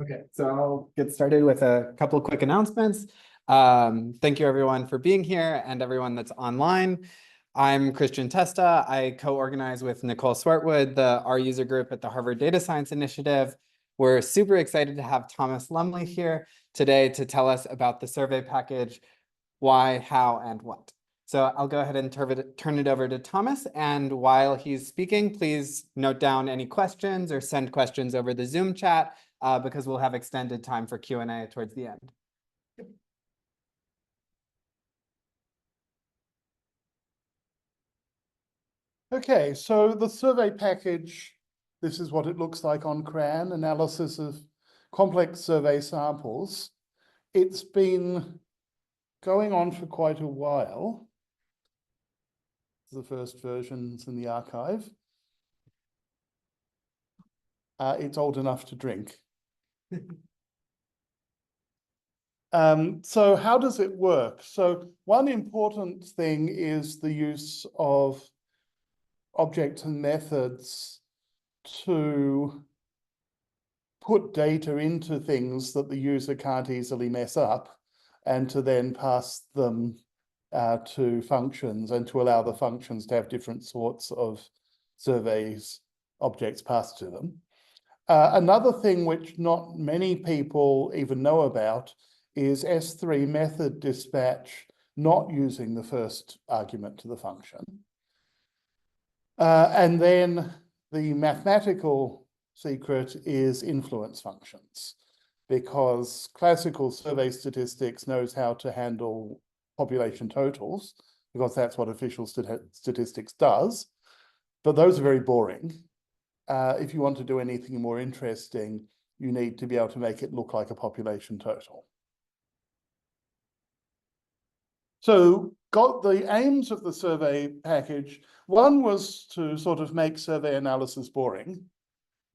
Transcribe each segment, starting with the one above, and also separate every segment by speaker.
Speaker 1: Okay, so I'll get started with a couple quick announcements. Thank you everyone for being here and everyone that's online. I'm Christian Testa. I co-organize with Nicole Swartwood, our user group at the Harvard Data Science Initiative. We're super excited to have Thomas Lumley here today to tell us about the survey package, why, how, and what. So I'll go ahead and turn it over to Thomas. And while he's speaking, please note down any questions or send questions over the Zoom chat because we'll have extended time for Q&A towards the end.
Speaker 2: Okay, so the survey package, this is what it looks like on CRAN, analysis of complex survey samples. It's been going on for quite a while. The first version's in the archive. It's old enough to drink. So how does it work? So one important thing is the use of objects and methods to put data into things that the user can't easily mess up, and to then pass them to functions, and to allow the functions to have different sorts of surveys objects passed to them. Another thing which not many people even know about is S3 method dispatch, not using the first argument to the function. And then the mathematical secret is influence functions, because classical survey statistics knows how to handle population totals, because that's what official statistics does. But those are very boring. If you want to do anything more interesting, you need to be able to make it look like a population total. So got the aims of the survey package. One was to sort of make survey analysis boring.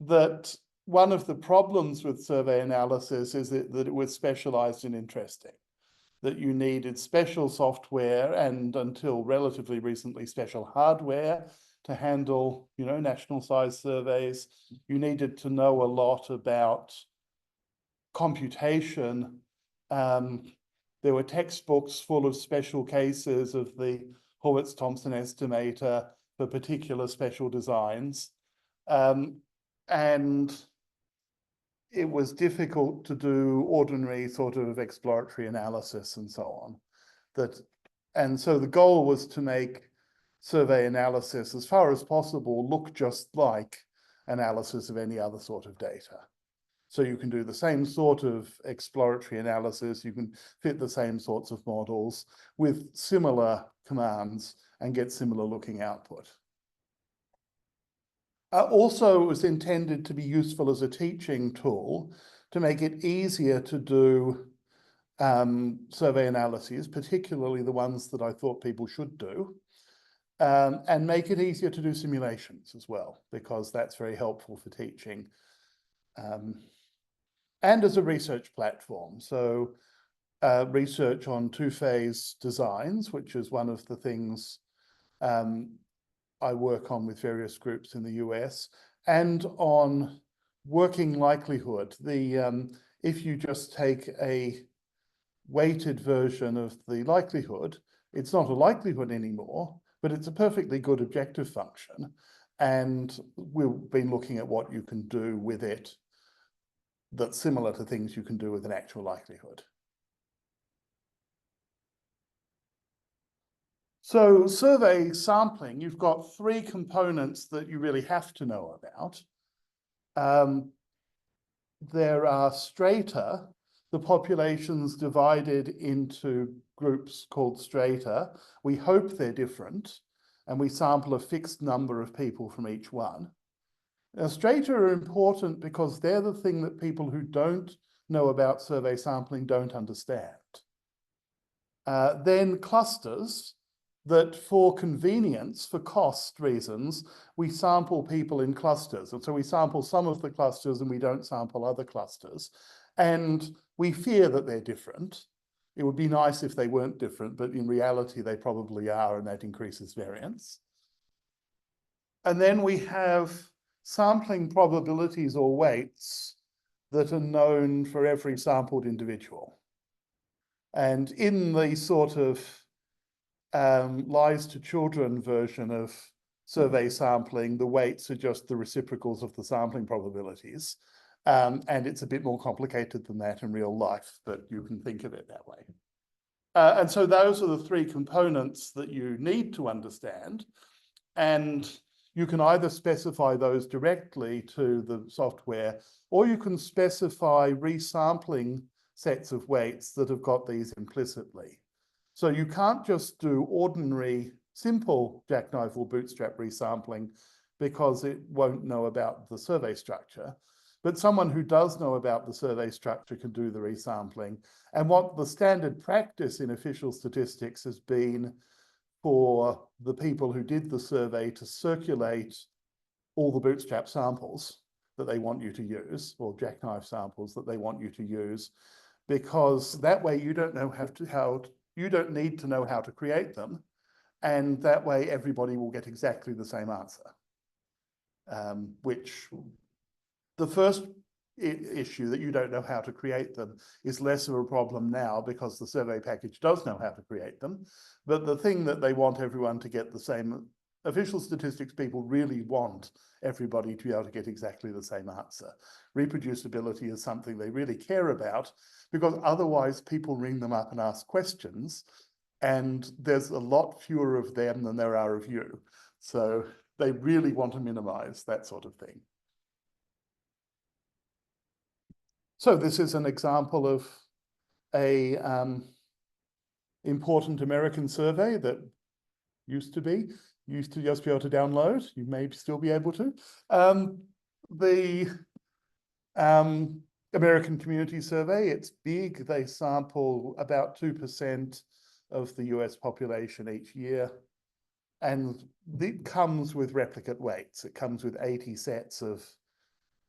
Speaker 2: That one of the problems with survey analysis is that it was specialized and interesting. That you needed special software and, until relatively recently, special hardware to handle, national size surveys. You needed to know a lot about computation. There were textbooks full of special cases of the Horwitz-Thompson estimator for particular special designs. And it was difficult to do ordinary sort of exploratory analysis and so on. And so the goal was to make survey analysis, as far as possible, look just like analysis of any other sort of data. So you can do the same sort of exploratory analysis, you can fit the same sorts of models with similar commands and get similar looking output. Also, it was intended to be useful as a teaching tool to make it easier to do survey analyses, particularly the ones that I thought people should do, and make it easier to do simulations as well, because that's very helpful for teaching. And as a research platform. So research on two-phase designs, which is one of the things I work on with various groups in the US, and on working likelihood. If you just take a weighted version of the likelihood, it's not a likelihood anymore, but it's a perfectly good objective function. And we've been looking at what you can do with it that's similar to things you can do with an actual likelihood. So survey sampling, you've got three components that you really have to know about. There are strata, the population's divided into groups called strata. We hope they're different, and we sample a fixed number of people from each one. Now, strata are important because they're the thing that people who don't know about survey sampling don't understand. Then clusters, that for convenience, for cost reasons, we sample people in clusters. And so we sample some of the clusters and we don't sample other clusters. And we fear that they're different. It would be nice if they weren't different, but in reality, they probably are, and that increases variance. And then we have sampling probabilities or weights that are known for every sampled individual. And in the sort of lies to children version of survey sampling, the weights are just the reciprocals of the sampling probabilities. And it's a bit more complicated than that in real life, but you can think of it that way. And so those are the three components that you need to understand. And you can either specify those directly to the software, or you can specify resampling sets of weights that have got these implicitly. So you can't just do ordinary, simple jackknife or bootstrap resampling because it won't know about the survey structure. But someone who does know about the survey structure can do the resampling. And what the standard practice in official statistics has been for the people who did the survey to circulate all the bootstrap samples that they want you to use, or jackknife samples that they want you to use, because that way you don't need to know how to create them, and that way everybody will get exactly the same answer. Which the first issue, that you don't know how to create them, is less of a problem now because the survey package does know how to create them. But the thing that they want everyone to get the same, official statistics people really want everybody to be able to get exactly the same answer. Reproducibility is something they really care about, because otherwise people ring them up and ask questions, and there's a lot fewer of them than there are of you. So they really want to minimize that sort of thing. So this is an example of a important American survey that used to just be able to download. You may still be able to. The American Community Survey, it's big. They sample about 2% of the US population each year. And it comes with replicate weights. It comes with 80 sets of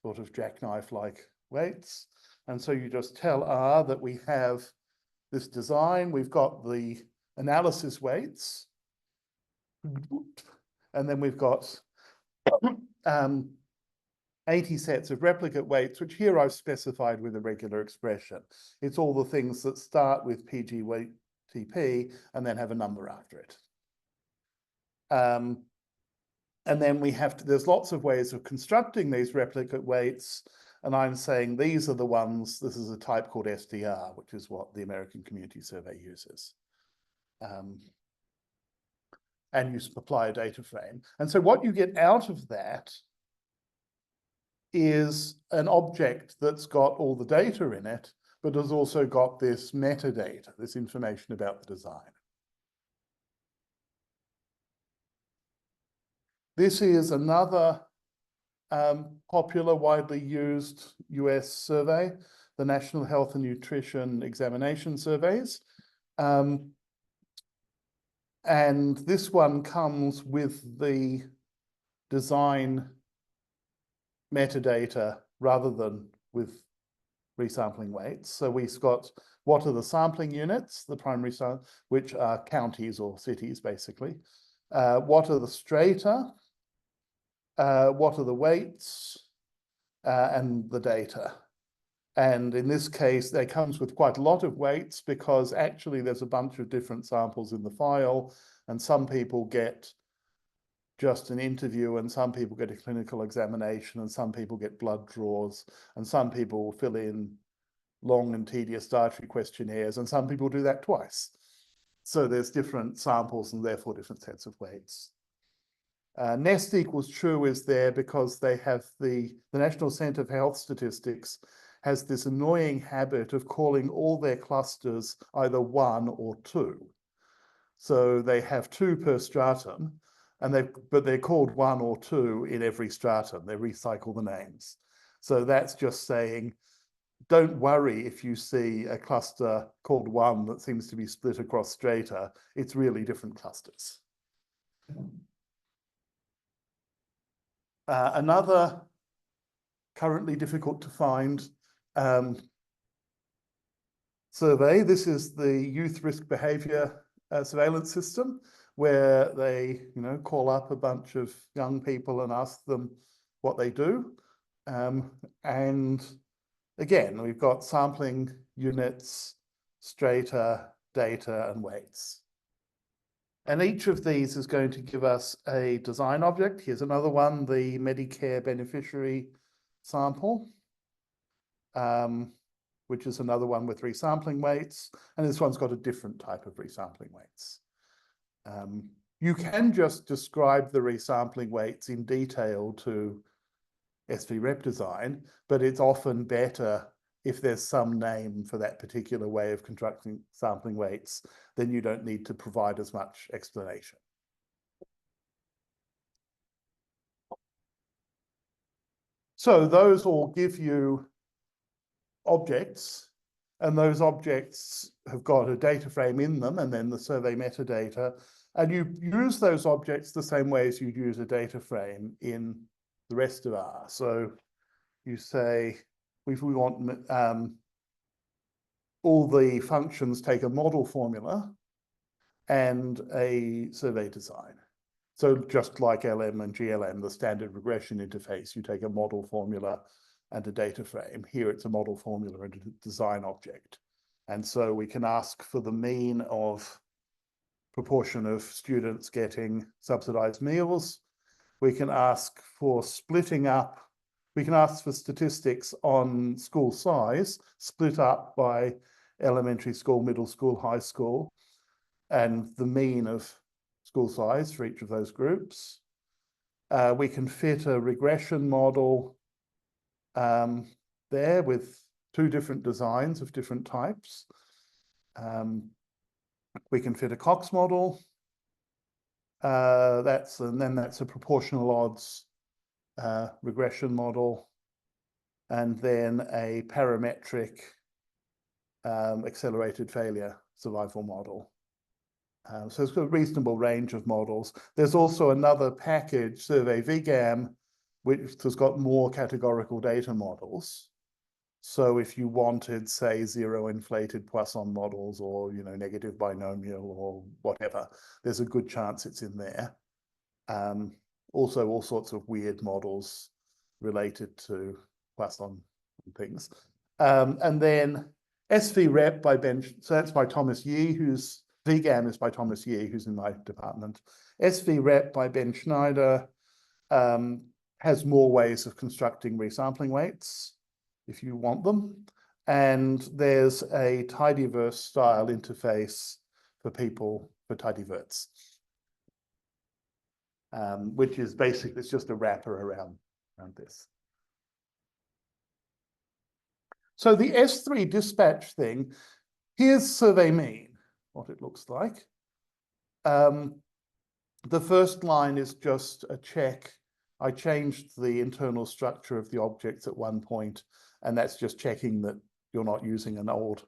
Speaker 2: sort of jackknife-like weights. And so you just tell R that we have this design, we've got the analysis weights, and then we've got 80 sets of replicate weights, which here I've specified with a regular expression. It's all the things that start with PG weight TP and then have a number after it. And then we have to, there's lots of ways of constructing these replicate weights. And I'm saying these are the ones, this is a type called SDR, which is what the American Community Survey uses. And you apply a data frame. And so what you get out of that is an object that's got all the data in it, but has also got this metadata, this information about the design. This is another popular, widely used US survey, the National Health and Nutrition Examination Surveys. And this one comes with the design metadata rather than with resampling weights. So we've got what are the sampling units, the primary sample, which are counties or cities, basically. What are the strata? What are the weights, and the data. And in this case, they comes with quite a lot of weights, because actually there's a bunch of different samples in the file, and some people get just an interview, and some people get a clinical examination, and some people get blood draws, and some people fill in long and tedious dietary questionnaires, and some people do that twice. So there's different samples and therefore different sets of weights. Nest equals true is there because they have the National Centre for Health Statistics has this annoying habit of calling all their clusters either 1 or 2. So they have 2 per stratum, but they're called 1 or 2 in every stratum. They recycle the names. So that's just saying, don't worry if you see a cluster called 1 that seems to be split across strata. It's really different clusters. Another currently difficult to find survey. This is the Youth Risk Behaviour Surveillance System, where they, call up a bunch of young people and ask them what they do. And again, we've got sampling units, strata, data, and weights. And each of these is going to give us a design object. Here's another one, the Medicare beneficiary sample, which is another one with resampling weights. And this one's got a different type of resampling weights. You can just describe the resampling weights in detail to SV-Rep design, but it's often better if there's some name for that particular way of constructing sampling weights, then you don't need to provide as much explanation. So those all give you objects, and those objects have got a data frame in them and then the survey metadata, and you use those objects the same way as you'd use a data frame in the rest of R. So you say, if we want all the functions take a model formula and a survey design. So just like LM and GLM, the standard regression interface, you take a model formula and a data frame. Here it's a model formula and a design object. And so we can ask for the mean of proportion of students getting subsidized meals. We can ask for splitting up. We can ask for statistics on school size, split up by elementary school, middle school, high school, and the mean of school size for each of those groups. We can fit a regression model there with two different designs of different types. We can fit a Cox model. That's a proportional odds regression model, and then a parametric accelerated failure survival model. So it's got a reasonable range of models. There's also another package, Survey VGAM, which has got more categorical data models. So if you wanted, say, zero inflated Poisson models or, negative binomial or whatever, there's a good chance it's in there. Also, all sorts of weird models related to Poisson and things. And then SV-Rep by Ben, so that's by Thomas Yee, who's VGAM is by Thomas Yee, who's in my department. SV-Rep by Ben Schneider has more ways of constructing resampling weights if you want them. And there's a tidyverse style interface for people for tidyverts, which is basically, it's just a wrapper around this. So the S3 dispatch thing, here's survey mean, what it looks like. The first line is just a check. I changed the internal structure of the objects at one point, and that's just checking that you're not using an old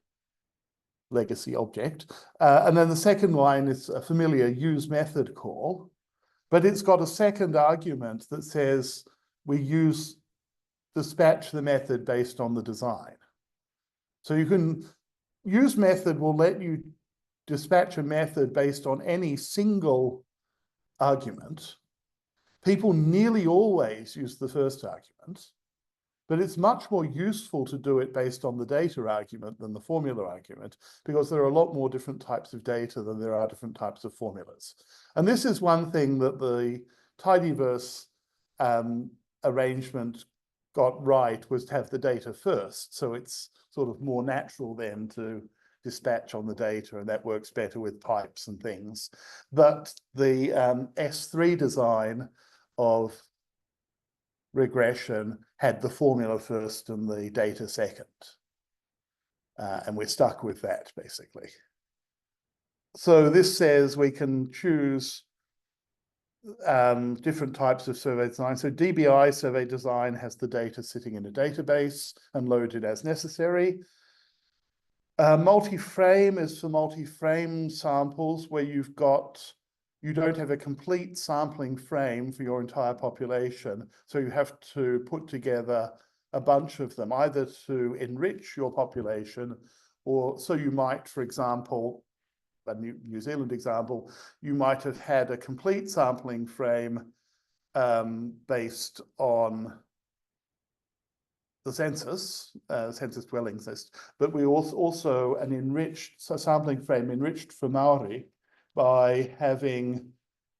Speaker 2: legacy object. And then the second line is a familiar use method call, but it's got a second argument that says we dispatch the method based on the design. So you can use method will let you dispatch a method based on any single argument. People nearly always use the first argument, but it's much more useful to do it based on the data argument than the formula argument, because there are a lot more different types of data than there are different types of formulas. And this is one thing that the tidyverse arrangement got right, was to have the data first. So it's sort of more natural then to dispatch on the data, and that works better with pipes and things. But the S3 design of regression had the formula first and the data second. And we're stuck with that, basically. So this says we can choose different types of survey design. So DBI survey design has the data sitting in a database and loaded as necessary. Multi-frame is for multi-frame samples where you don't have a complete sampling frame for your entire population. So you have to put together a bunch of them, either to enrich your population, or so you might, for example, a New Zealand example, you might have had a complete sampling frame based on the census dwellings list, but we also an enriched sampling frame enriched for Maori by having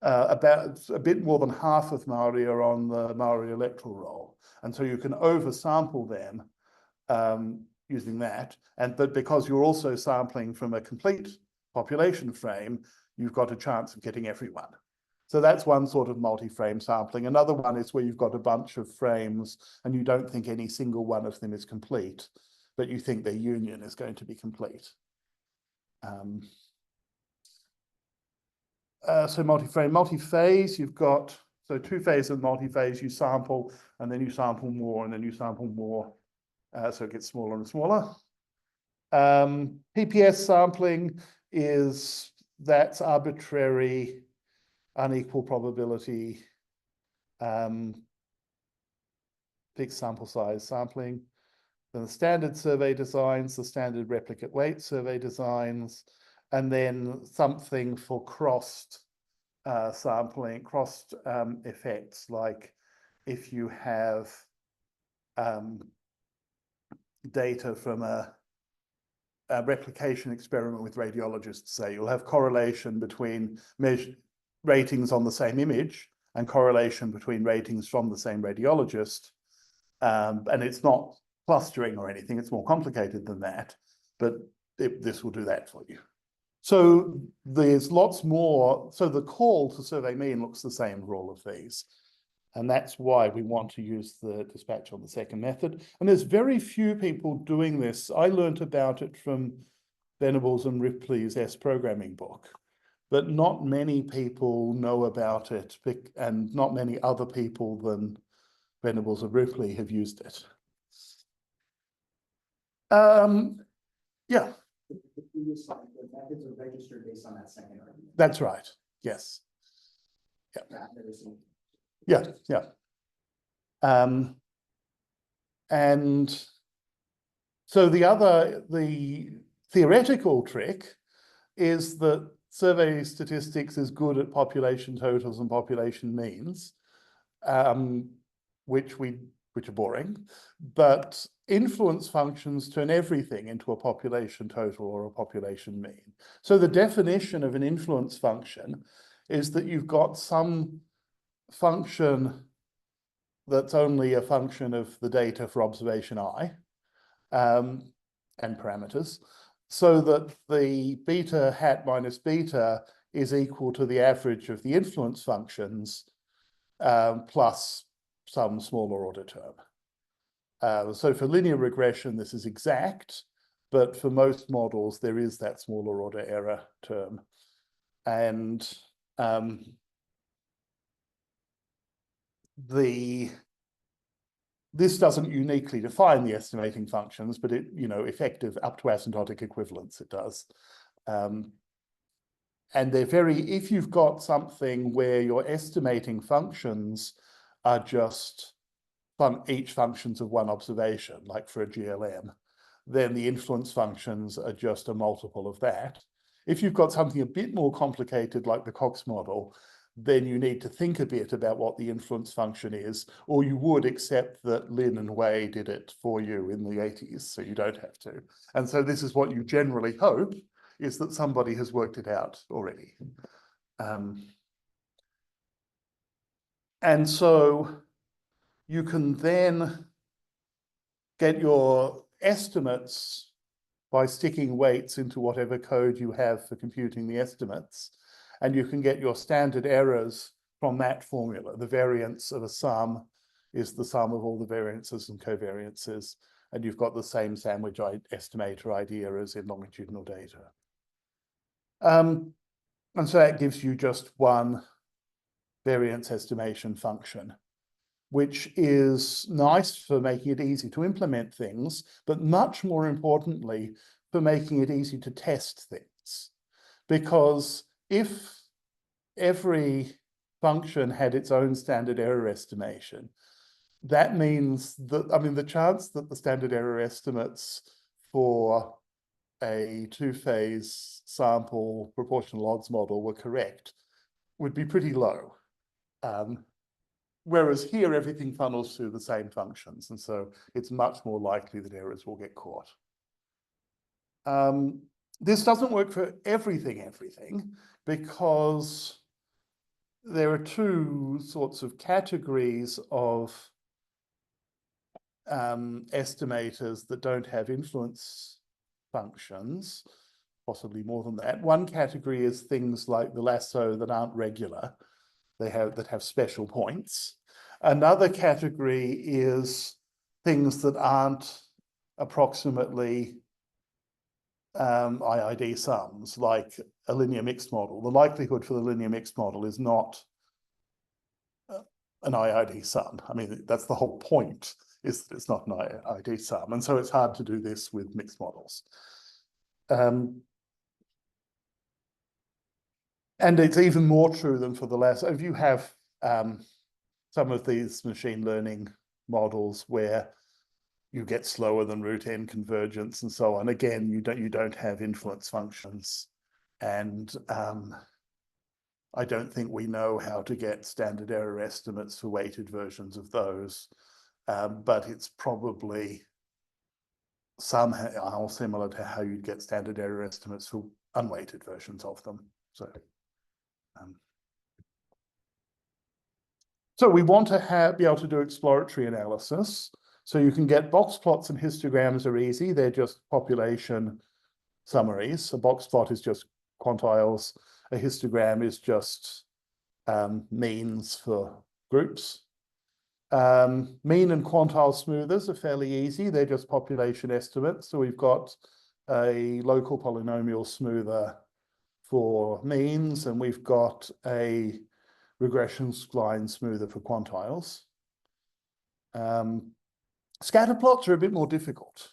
Speaker 2: about a bit more than half of Maori are on the Maori electoral roll, and so you can oversample them using that, but because you're also sampling from a complete population frame, you've got a chance of getting everyone. So that's one sort of multi-frame sampling. Another one is where you've got a bunch of frames and you don't think any single one of them is complete, but you think their union is going to be complete. So multi-frame, multi-phase, you've got, so two phases of multi-phase, you sample and then you sample more and then you sample more. So it gets smaller and smaller. PPS sampling that's arbitrary, unequal probability, fixed sample size sampling. Then the standard survey designs, the standard replicate weight survey designs, and then something for crossed sampling, crossed effects, like if you have data from a replication experiment with radiologists, say, you'll have correlation between ratings on the same image and correlation between ratings from the same radiologist. And it's not clustering or anything, it's more complicated than that, but this will do that for you. So there's lots more. So the call to survey mean looks the same for all of these. And that's why we want to use the dispatch on the second method. And there's very few people doing this. I learned about it from Venables and Ripley's S programming book, but not many people know about it, and not many other people than Venables and Ripley have used it. Yeah.
Speaker 3: The previous slide, the methods are registered based on that second argument.
Speaker 2: That's right. Yes. Yeah. Yeah, yeah. And so the theoretical trick is that survey statistics is good at population totals and population means, which are boring, but influence functions turn everything into a population total or a population mean. So the definition of an influence function is that you've got some function that's only a function of the data for observation I and parameters, so that the beta hat minus beta is equal to the average of the influence functions plus some smaller order term. So for linear regression, this is exact, but for most models, there is that smaller order error term. And this doesn't uniquely define the estimating functions, but it, effective up to asymptotic equivalence, it does. And they're if you've got something where your estimating functions are just each functions of one observation, like for a GLM, then the influence functions are just a multiple of that. If you've got something a bit more complicated, like the Cox model, then you need to think a bit about what the influence function is, or you would accept that Lin and Wei did it for you in the 80s, so you don't have to. And so this is what you generally hope, is that somebody has worked it out already. And so you can then get your estimates by sticking weights into whatever code you have for computing the estimates. And you can get your standard errors from that formula. The variance of a sum is the sum of all the variances and covariances. And you've got the same sandwich estimator idea as in longitudinal data. And so that gives you just one variance estimation function, which is nice for making it easy to implement things, but much more importantly, for making it easy to test things. Because if every function had its own standard error estimation, that means that, the chance that the standard error estimates for a two-phase sample proportional odds model were correct would be pretty low. Whereas here, everything funnels through the same functions, and so it's much more likely that errors will get caught. This doesn't work for everything, because there are two sorts of categories of estimators that don't have influence functions, possibly more than that. One category is things like the lasso that aren't regular, that have special points. Another category is things that aren't approximately IID sums, like a linear mixed model. The likelihood for the linear mixed model is not an IID sum. I mean, that's the whole point, is that it's not an IID sum. And so it's hard to do this with mixed models. And it's even more true than for the lasso. If you have some of these machine learning models where you get slower than root n convergence and so on, again, you don't have influence functions. And I don't think we know how to get standard error estimates for weighted versions of those, but it's probably somehow similar to how you'd get standard error estimates for unweighted versions of them. So we want to be able to do exploratory analysis. So you can get box plots, and histograms are easy. They're just population summaries. A box plot is just quantiles. A histogram is just means for groups. Mean and quantile smoothers are fairly easy. They're just population estimates. So we've got a local polynomial smoother for means, and we've got a regression line smoother for quantiles. Scatter plots are a bit more difficult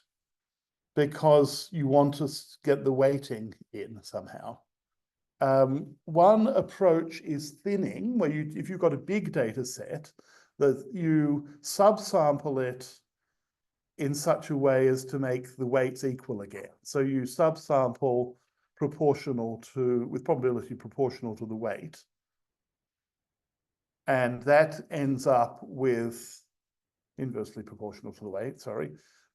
Speaker 2: because you want to get the weighting in somehow. One approach is thinning, where if you've got a big data set, that you subsample it in such a way as to make the weights equal again. So you subsample with probability proportional to the weight. And that ends up with inversely proportional to the weight,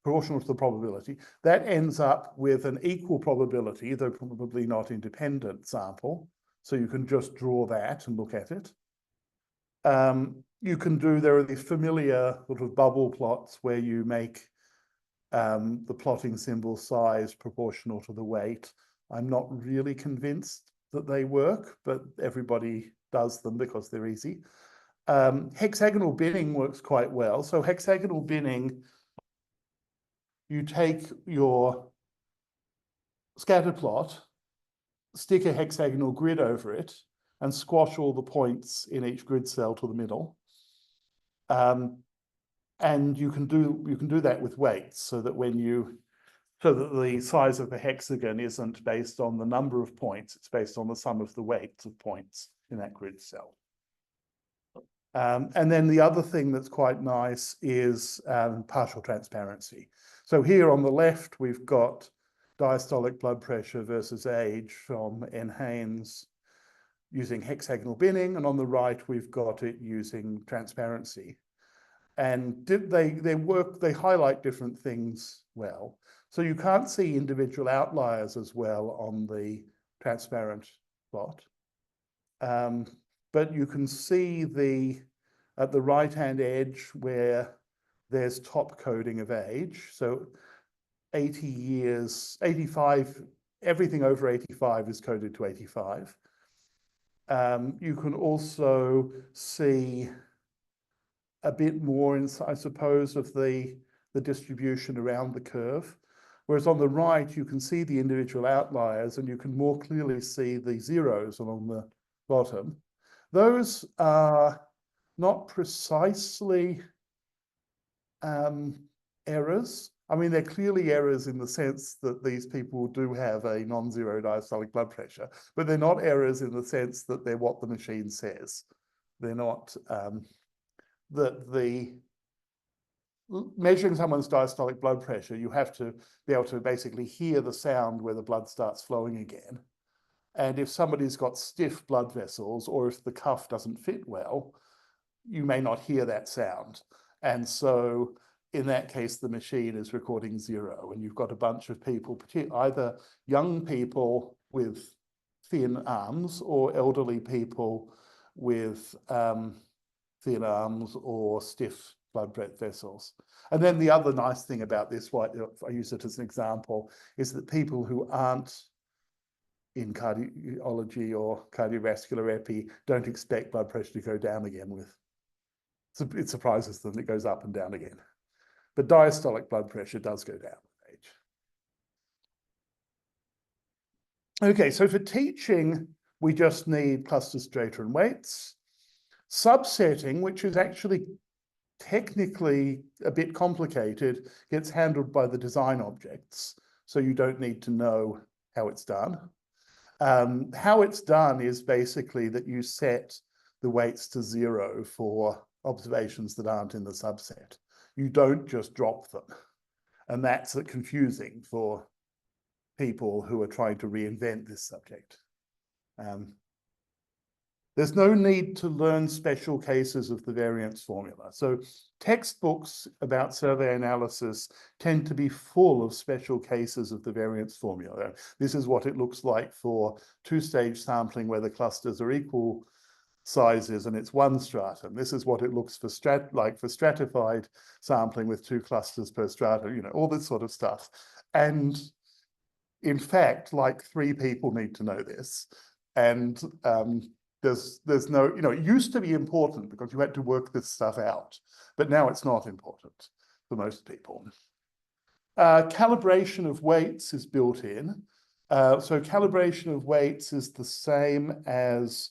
Speaker 2: proportional to the probability. That ends up with an equal probability, though probably not independent sample. So you can just draw that and look at it. There are the familiar sort of bubble plots where you make the plotting symbol size proportional to the weight. I'm not really convinced that they work, but everybody does them because they're easy. Hexagonal binning works quite well. So hexagonal binning, you take your scatter plot, stick a hexagonal grid over it, and squash all the points in each grid cell to the middle. And you can do that with weights, so that the size of the hexagon isn't based on the number of points, it's based on the sum of the weights of points in that grid cell. And then the other thing that's quite nice is partial transparency. So here on the left, we've got diastolic blood pressure versus age from NHANES using hexagonal binning, and on the right, we've got it using transparency. And they highlight different things well. So you can't see individual outliers as well on the transparent plot. But you can see at the right-hand edge where there's top coding of age. So 80 years, 85, everything over 85 is coded to 85. You can also see a bit more, I suppose, of the distribution around the curve. Whereas on the right, you can see the individual outliers, and you can more clearly see the zeros along the bottom. Those are not precisely errors. I mean, they're clearly errors in the sense that these people do have a non-zero diastolic blood pressure, but they're not errors in the sense that they're what the machine says. They're not that measuring someone's diastolic blood pressure, you have to be able to basically hear the sound where the blood starts flowing again. And if somebody's got stiff blood vessels, or if the cuff doesn't fit well, you may not hear that sound. And so in that case, the machine is recording 0, and you've got a bunch of people, either young people with thin arms or elderly people with thin arms or stiff blood vessels. And then the other nice thing about this, why I use it as an example, is that people who aren't in cardiology or cardiovascular epi don't expect blood pressure to go down again with. So it surprises them, it goes up and down again. But diastolic blood pressure does go down with age. Okay, so for teaching, we just need clusters, data, and weights. Subsetting, which is actually technically a bit complicated, gets handled by the design objects. So you don't need to know how it's done. How it's done is basically that you set the weights to 0 for observations that aren't in the subset. You don't just drop them. And that's confusing for people who are trying to reinvent this subject. There's no need to learn special cases of the variance formula. So textbooks about survey analysis tend to be full of special cases of the variance formula. This is what it looks like for two-stage sampling where the clusters are equal sizes and it's one stratum. This is what it looks for for stratified sampling with 2 clusters per stratum, all this sort of stuff. And in fact, like 3 people need to know this. And there's no, it used to be important because you had to work this stuff out, but now it's not important for most people. Calibration of weights is built in. So calibration of weights is the same as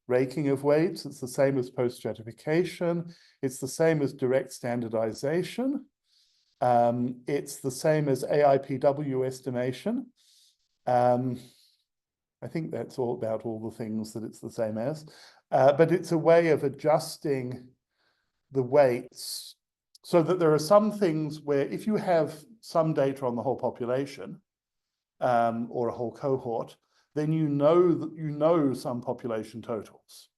Speaker 2: raking of weights. It's the same as post-stratification. It's the same as direct standardization. It's the same as AIPW estimation. I think that's all about all the things that it's the same as. But it's a way of adjusting the weights so that there are some things where if you have some data on the whole population or a whole cohort, then you know that you know some population totals.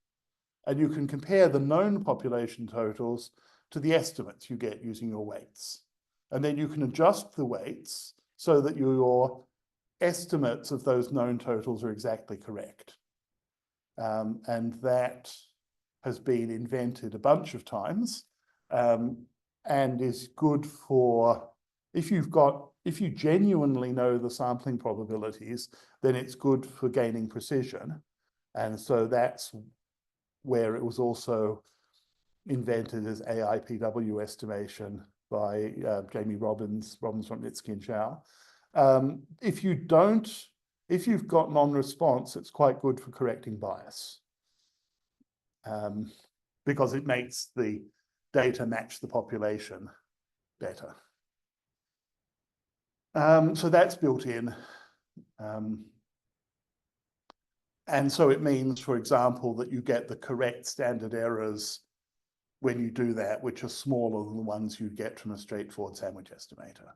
Speaker 2: And you can compare the known population totals to the estimates you get using your weights. And then you can adjust the weights so that your estimates of those known totals are exactly correct. And that has been invented a bunch of times and is good for, if you genuinely know the sampling probabilities, then it's good for gaining precision. And so that's where it was also invented as AIPW estimation by Jamie Robbins, Romnitsky and Chow. If you've got non-response, it's quite good for correcting bias because it makes the data match the population better. So that's built in. And so it means, for example, that you get the correct standard errors when you do that, which are smaller than the ones you get from a straightforward sandwich estimator.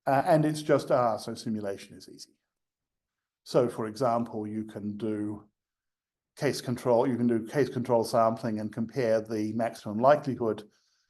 Speaker 2: And it's just R, so simulation is easy. So for example, you can do case control sampling and compare the maximum likelihood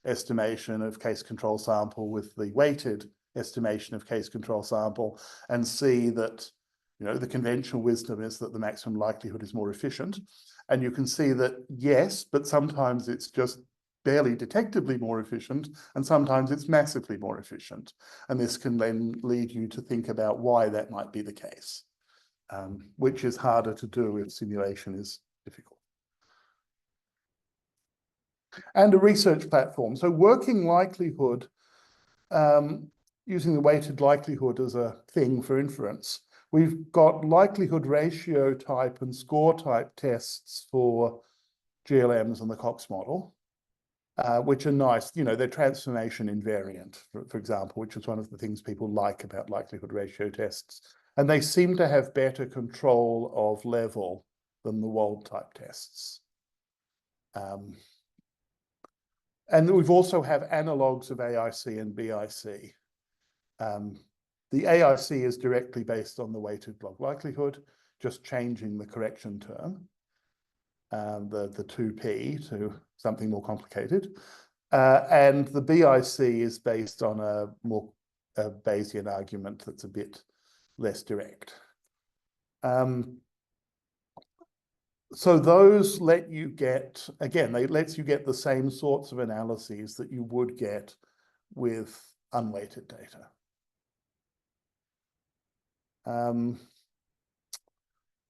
Speaker 2: estimation of case control sample with the weighted estimation of case control sample and see that, the conventional wisdom is that the maximum likelihood is more efficient. And you can see that, yes, but sometimes it's just barely detectably more efficient, and sometimes it's massively more efficient. And this can then lead you to think about why that might be the case, which is harder to do if simulation is difficult. And a research platform. So working likelihood, using the weighted likelihood as a thing for inference, we've got likelihood ratio type and score type tests for GLMs and the Cox model. Which are nice, they're transformation invariant, for example, which is one of the things people like about likelihood ratio tests. And they seem to have better control of level than the Wold type tests. And we've also have analogues of AIC and BIC. The AIC is directly based on the weighted log likelihood, just changing the correction term, the 2p to something more complicated. And the BIC is based on a more Bayesian argument that's a bit less direct. So those let you get, again, they lets you get the same sorts of analyses that you would get with unweighted data. And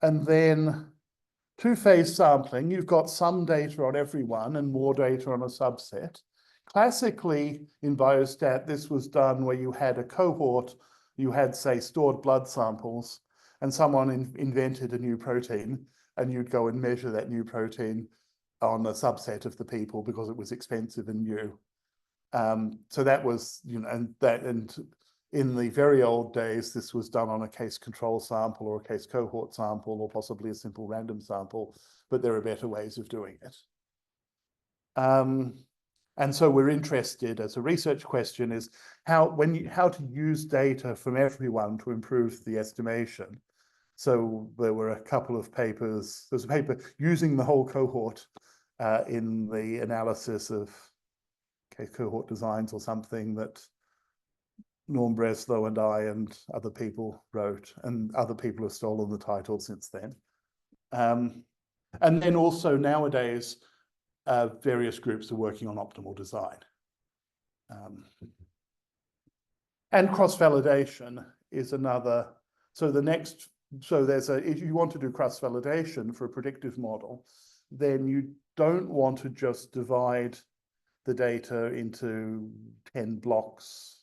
Speaker 2: then two-phase sampling, you've got some data on everyone and more data on a subset. Classically, in biostat, this was done where you had a cohort, you had, say, stored blood samples, and someone invented a new protein, and you'd go and measure that new protein on a subset of the people because it was expensive and new. So that was, and in the very old days, this was done on a case control sample or a case cohort sample or possibly a simple random sample, but there are better ways of doing it. And so we're interested, as a research question, is how to use data from everyone to improve the estimation. So there were a couple of papers. There's a paper using the whole cohort in the analysis of case cohort designs or something that Norm Breslow and I and other people wrote, and other people have stolen the title since then. And then also nowadays, various groups are working on optimal design. And cross-validation is another, so if you want to do cross-validation for a predictive model, then you don't want to just divide the data into 10 blocks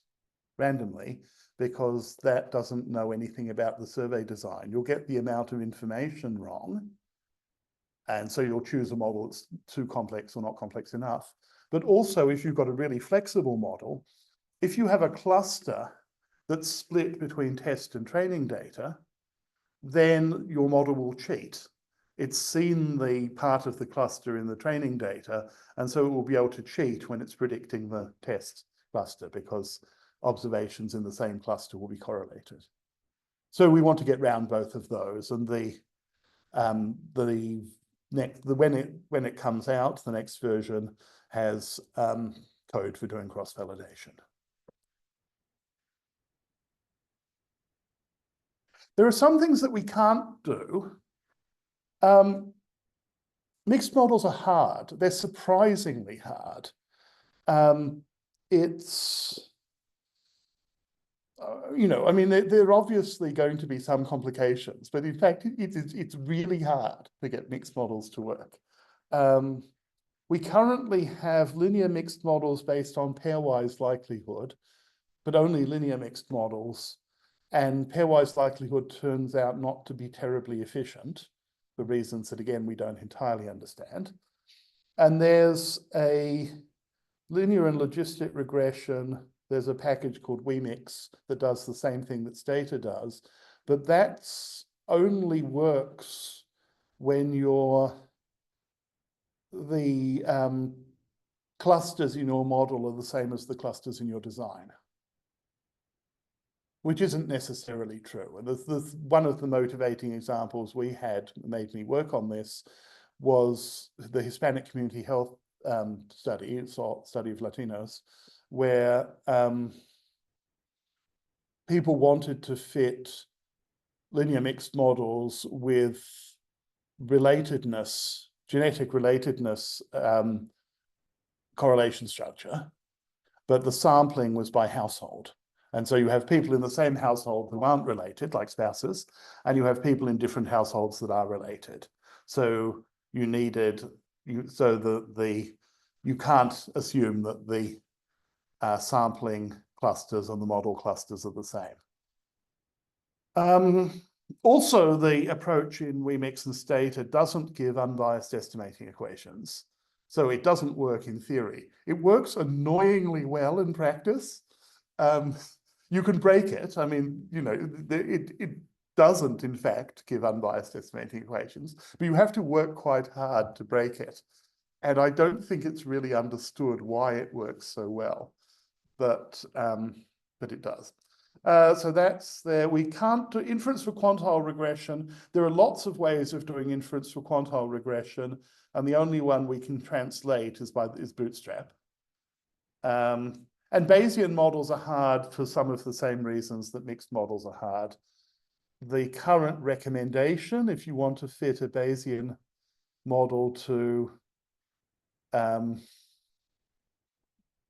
Speaker 2: randomly, because that doesn't know anything about the survey design. You'll get the amount of information wrong, and so you'll choose a model that's too complex or not complex enough. But also, if you've got a really flexible model, if you have a cluster that's split between test and training data, then your model will cheat. It's seen the part of the cluster in the training data, and so it will be able to cheat when it's predicting the test cluster, because observations in the same cluster will be correlated. So we want to get round both of those, and when it comes out, the next version has code for doing cross-validation. There are some things that we can't do. Mixed models are hard. They're surprisingly hard. I mean, there are obviously going to be some complications, but in fact, it's really hard to get mixed models to work. We currently have linear mixed models based on pairwise likelihood, but only linear mixed models. And pairwise likelihood turns out not to be terribly efficient, for reasons that, again, we don't entirely understand. And there's a linear and logistic regression. There's a package called WeMix that does the same thing that Stata does, but that's only works when the clusters in your model are the same as the clusters in your design, which isn't necessarily true. And one of the motivating examples we had that made me work on this was the Hispanic community health study, study of Latinos, where people wanted to fit linear mixed models with relatedness, genetic relatedness correlation structure, but the sampling was by household. And so you have people in the same household who aren't related, like spouses, and you have people in different households that are related. So you can't assume that the sampling clusters and the model clusters are the same. Also, the approach in WeMix and Stata doesn't give unbiased estimating equations. So it doesn't work in theory. It works annoyingly well in practice. You can break it. I mean, it doesn't, in fact, give unbiased estimating equations, but you have to work quite hard to break it. And I don't think it's really understood why it works so well, but it does. So that's there. We can't do inference for quantile regression. There are lots of ways of doing inference for quantile regression, and the only one we can translate is Bootstrap. And Bayesian models are hard for some of the same reasons that mixed models are hard. The current recommendation, if you want to fit a Bayesian model to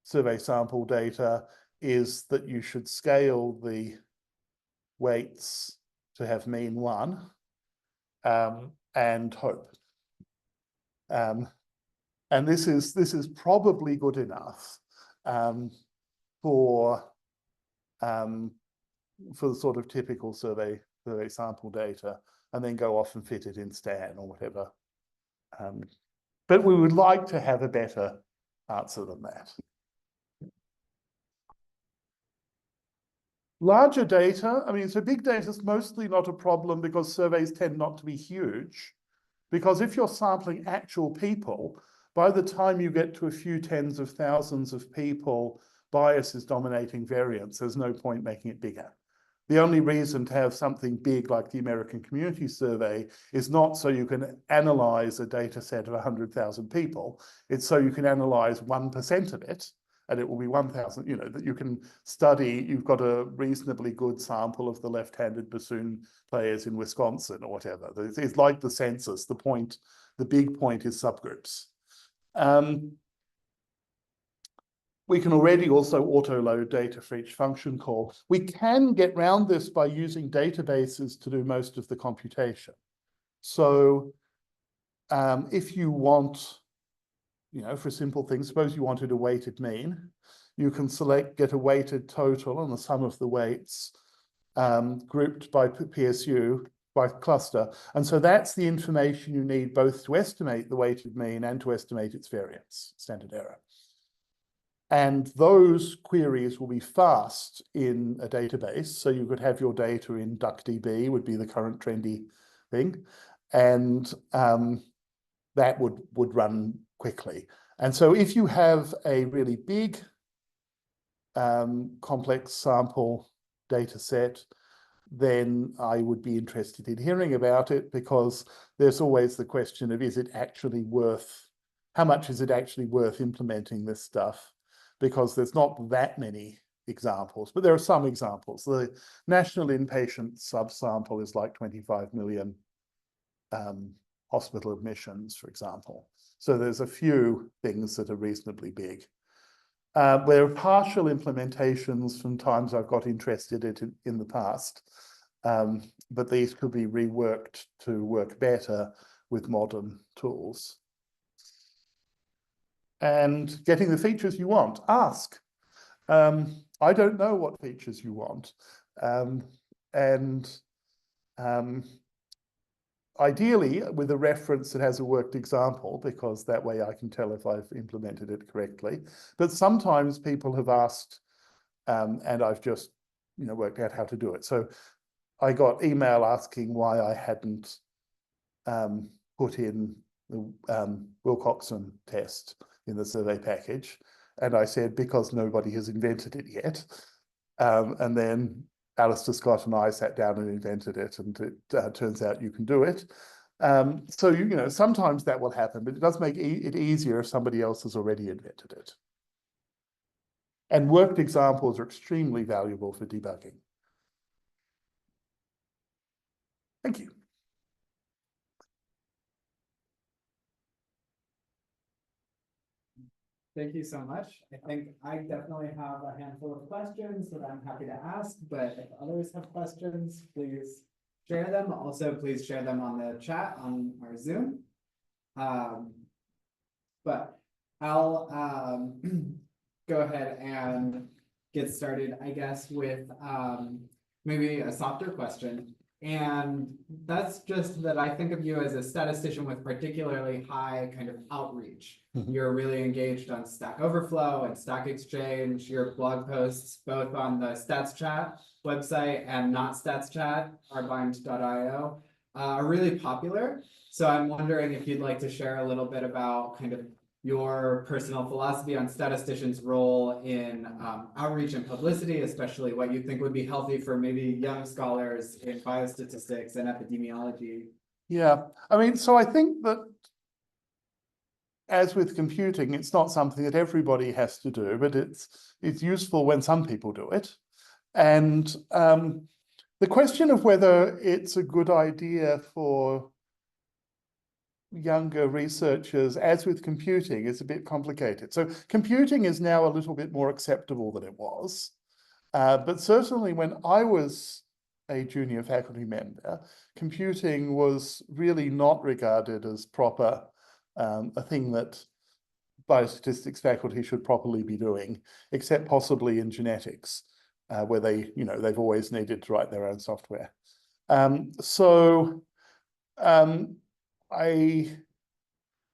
Speaker 2: survey sample data, is that you should scale the weights to have mean 1 and hope. And this is probably good enough for the sort of typical survey sample data, and then go off and fit it in Stan or whatever. But we would like to have a better answer than that. Larger data, I mean, so big data is mostly not a problem because surveys tend not to be huge. Because if you're sampling actual people, by the time you get to a few tens of thousands of people, bias is dominating variance. There's no point making it bigger. The only reason to have something big like the American Community Survey is not so you can analyze a data set of 100,000 people. It's so you can analyze 1% of it, and it will be 1,000, you know, that you can study. You've got a reasonably good sample of the left-handed bassoon players in Wisconsin or whatever. It's like the census. The big point is subgroups. We can already also auto-load data for each function call. We can get around this by using databases to do most of the computation. So if you want, you know, for simple things, suppose you wanted a weighted mean, you can get a weighted total and the sum of the weights grouped by PSU, by cluster. And so that's the information you need both to estimate the weighted mean and to estimate its variance, standard error. And those queries will be fast in a database. So you could have your data in DuckDB, would be the current trendy thing. And that would run quickly. And so if you have a really big complex sample data set, then I would be interested in hearing about it, because there's always the question of, is it actually worth, how much is it actually worth implementing this stuff? Because there's not that many examples, but there are some examples. The national inpatient subsample is like 25 million hospital admissions, for example. So there's a few things that are reasonably big. There are partial implementations from times I've got interested in the past, but these could be reworked to work better with modern tools. And getting the features you want, ask. I don't know what features you want. Ideally, with a reference that has a worked example, because that way I can tell if I've implemented it correctly. But sometimes people have asked, and I've just, you know, worked out how to do it. So I got email asking why I hadn't put in the Wilcoxon test in the survey package. And I said, because nobody has invented it yet. And then Alistair Scott and I sat down and invented it, and it turns out you can do it. So, you know, sometimes that will happen, but it does make it easier if somebody else has already invented it. And worked examples are extremely valuable for debugging. Thank you.
Speaker 1: Thank you so much. I think I definitely have a handful of questions that I'm happy to ask, but if others have questions, please share them. Also, please share them on the chat on our Zoom. But I'll go ahead and get started, I guess, with maybe a softer question. And that's just that I think of you as a statistician with particularly high kind of outreach. You're really engaged on Stack Overflow and Stack Exchange. Your blog posts, both on the StatsChat website and not StatsChat, arbind.io, are really popular. So I'm wondering if you'd like to share a little bit about kind of your personal philosophy on statisticians' role in outreach and publicity, especially what you think would be healthy for maybe young scholars in biostatistics and epidemiology.
Speaker 2: Yeah, I mean, so I think that as with computing, it's not something that everybody has to do, but it's useful when some people do it. And the question of whether it's a good idea for younger researchers, as with computing, is a bit complicated. So computing is now a little bit more acceptable than it was. But certainly when I was a junior faculty member, computing was really not regarded as proper, a thing that biostatistics faculty should properly be doing, except possibly in genetics, where they've always needed to write their own software. And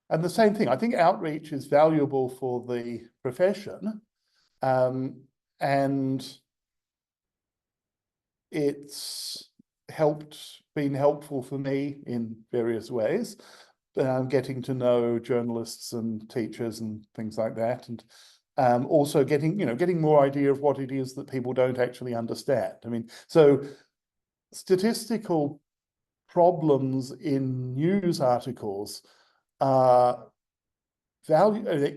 Speaker 2: the same thing, I think outreach is valuable for the profession, and it's been helpful for me in various ways, getting to know journalists and teachers and things like that, and also getting more idea of what it is that people don't actually understand. I mean, so statistical problems in news articles are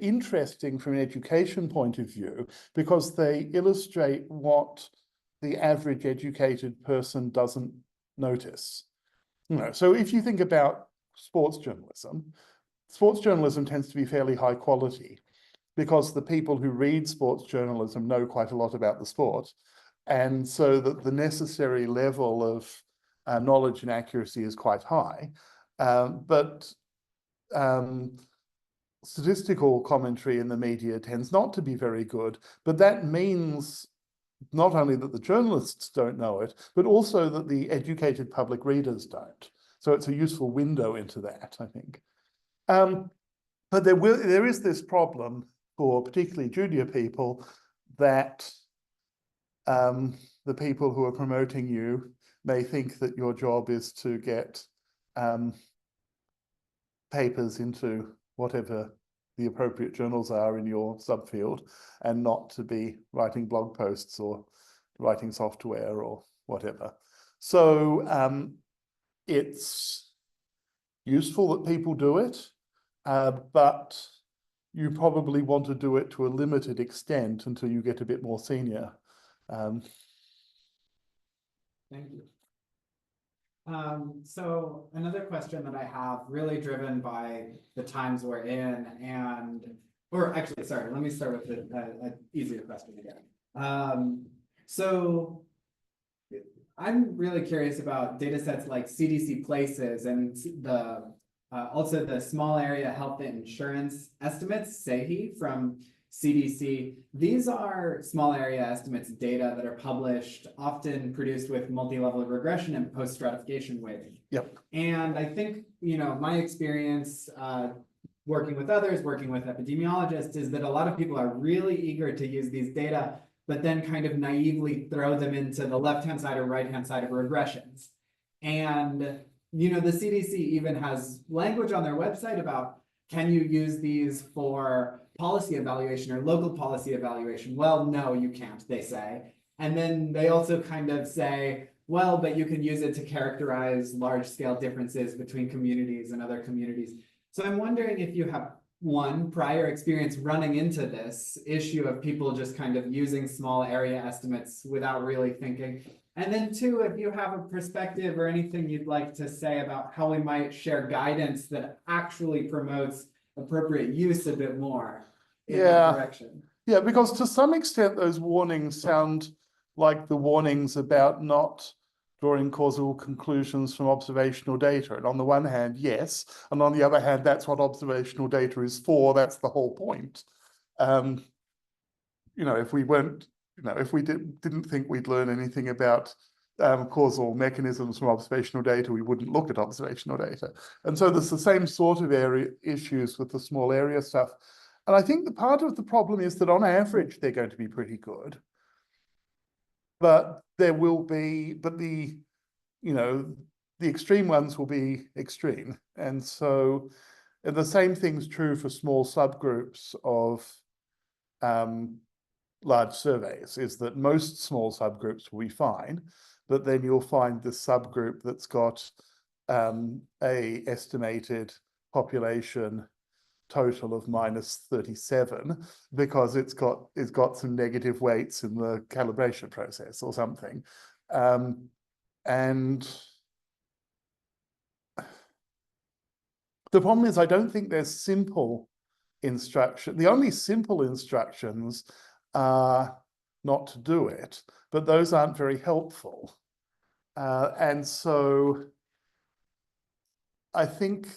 Speaker 2: interesting from an education point of view because they illustrate what the average educated person doesn't notice. So if you think about sports journalism tends to be fairly high quality because the people who read sports journalism know quite a lot about the sport, and so that the necessary level of knowledge and accuracy is quite high. But statistical commentary in the media tends not to be very good, but that means not only that the journalists don't know it, but also that the educated public readers don't. So it's a useful window into that, I think. But there is this problem for particularly junior people that the people who are promoting you may think that your job is to get papers into whatever the appropriate journals are in your subfield, and not to be writing blog posts or writing software or whatever. So it's useful that people do it, but you probably want to do it to a limited extent until you get a bit more senior.
Speaker 1: Thank you. So another question that I have, really driven by the times we're in, or actually, sorry, let me start with an easier question again. So I'm really curious about data sets like CDC Places and also the small area health and insurance estimates, SAHI, from CDC. These are small area estimates data that are published, often produced with multi-level regression and post-stratification weighting.
Speaker 2: Yep.
Speaker 1: And I think, my experience working with others, working with epidemiologists, is that a lot of people are really eager to use these data, but then kind of naively throw them into the left-hand side or right-hand side of regressions. And, the CDC even has language on their website about, can you use these for policy evaluation or local policy evaluation? Well, no, you can't, they say. And then they also kind of say, well, but you can use it to characterize large-scale differences between communities and other communities. So I'm wondering if you have, one, prior experience running into this issue of people just kind of using small area estimates without really thinking. And then two, if you have a perspective or anything you'd like to say about how we might share guidance that actually promotes appropriate use a bit more in that direction.
Speaker 2: Yeah, because to some extent, those warnings sound like the warnings about not drawing causal conclusions from observational data. And on the one hand, yes. And on the other hand, that's what observational data is for. That's the whole point. If we weren't, if we didn't think we'd learn anything about causal mechanisms from observational data, we wouldn't look at observational data. And so there's the same sort of issues with the small area stuff. And I think the part of the problem is that on average, they're going to be pretty good. But there will be, the extreme ones will be extreme. And so and the same thing's true for small subgroups of large surveys, is that most small subgroups will be fine, but then you'll find this subgroup that's got a estimated population total of -37 because it's got some negative weights in the calibration process or something. And the problem is I don't think there's simple instruction. The only simple instructions are not to do it, but those aren't very helpful. And so I think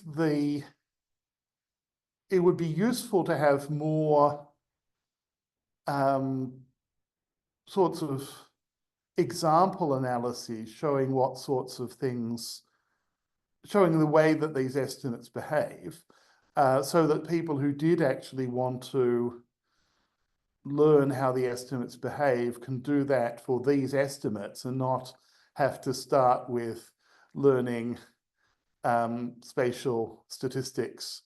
Speaker 2: it would be useful to have more sorts of example analyses showing what sorts of things, showing the way that these estimates behave, so that people who did actually want to learn how the estimates behave can do that for these estimates and not have to start with learning spatial statistics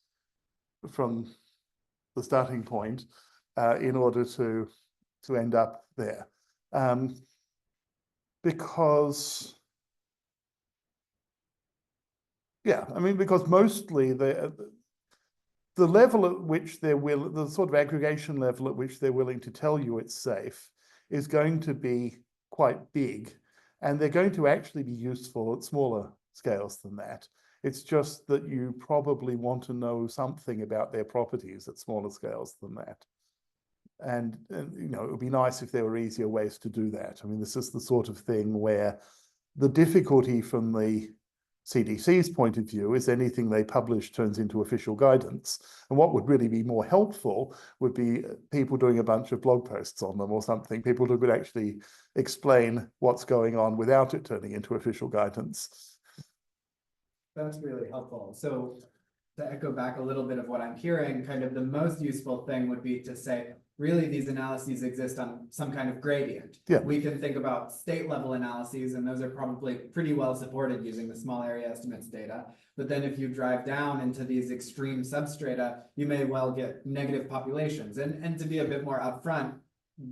Speaker 2: from the starting point in order to end up there. Because, yeah, I mean, because mostly the level at which the sort of aggregation level at which they're willing to tell you it's safe is going to be quite big, and they're going to actually be useful at smaller scales than that. It's just that you probably want to know something about their properties at smaller scales than that. And you know, it would be nice if there were easier ways to do that. I mean, this is the sort of thing where the difficulty from the CDC's point of view is anything they publish turns into official guidance. And what would really be more helpful would be people doing a bunch of blog posts on them or something, people who could actually explain what's going on without it turning into official guidance.
Speaker 1: That's really helpful. So to echo back a little bit of what I'm hearing, kind of the most useful thing would be to say, really, these analyses exist on some kind of gradient.
Speaker 2: Yeah.
Speaker 1: We can think about state level analyses, and those are probably pretty well supported using the small area estimates data. But then if you drive down into these extreme substrata, you may well get negative populations. And to be a bit more upfront,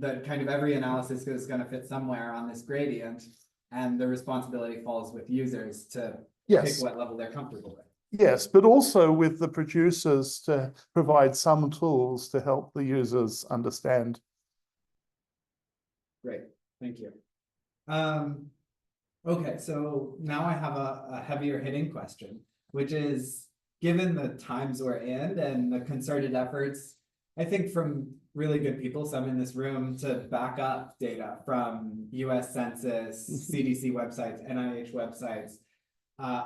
Speaker 1: that kind of every analysis is going to fit somewhere on this gradient, and the responsibility falls with users to pick what level they're comfortable with.
Speaker 2: Yes, but also with the producers to provide some tools to help the users understand.
Speaker 1: Great, thank you. Okay, so now I have a heavier hitting question, which is, given the times we're in and the concerted efforts, I think from really good people, some in this room, to back up data from US Census, CDC websites, NIH websites,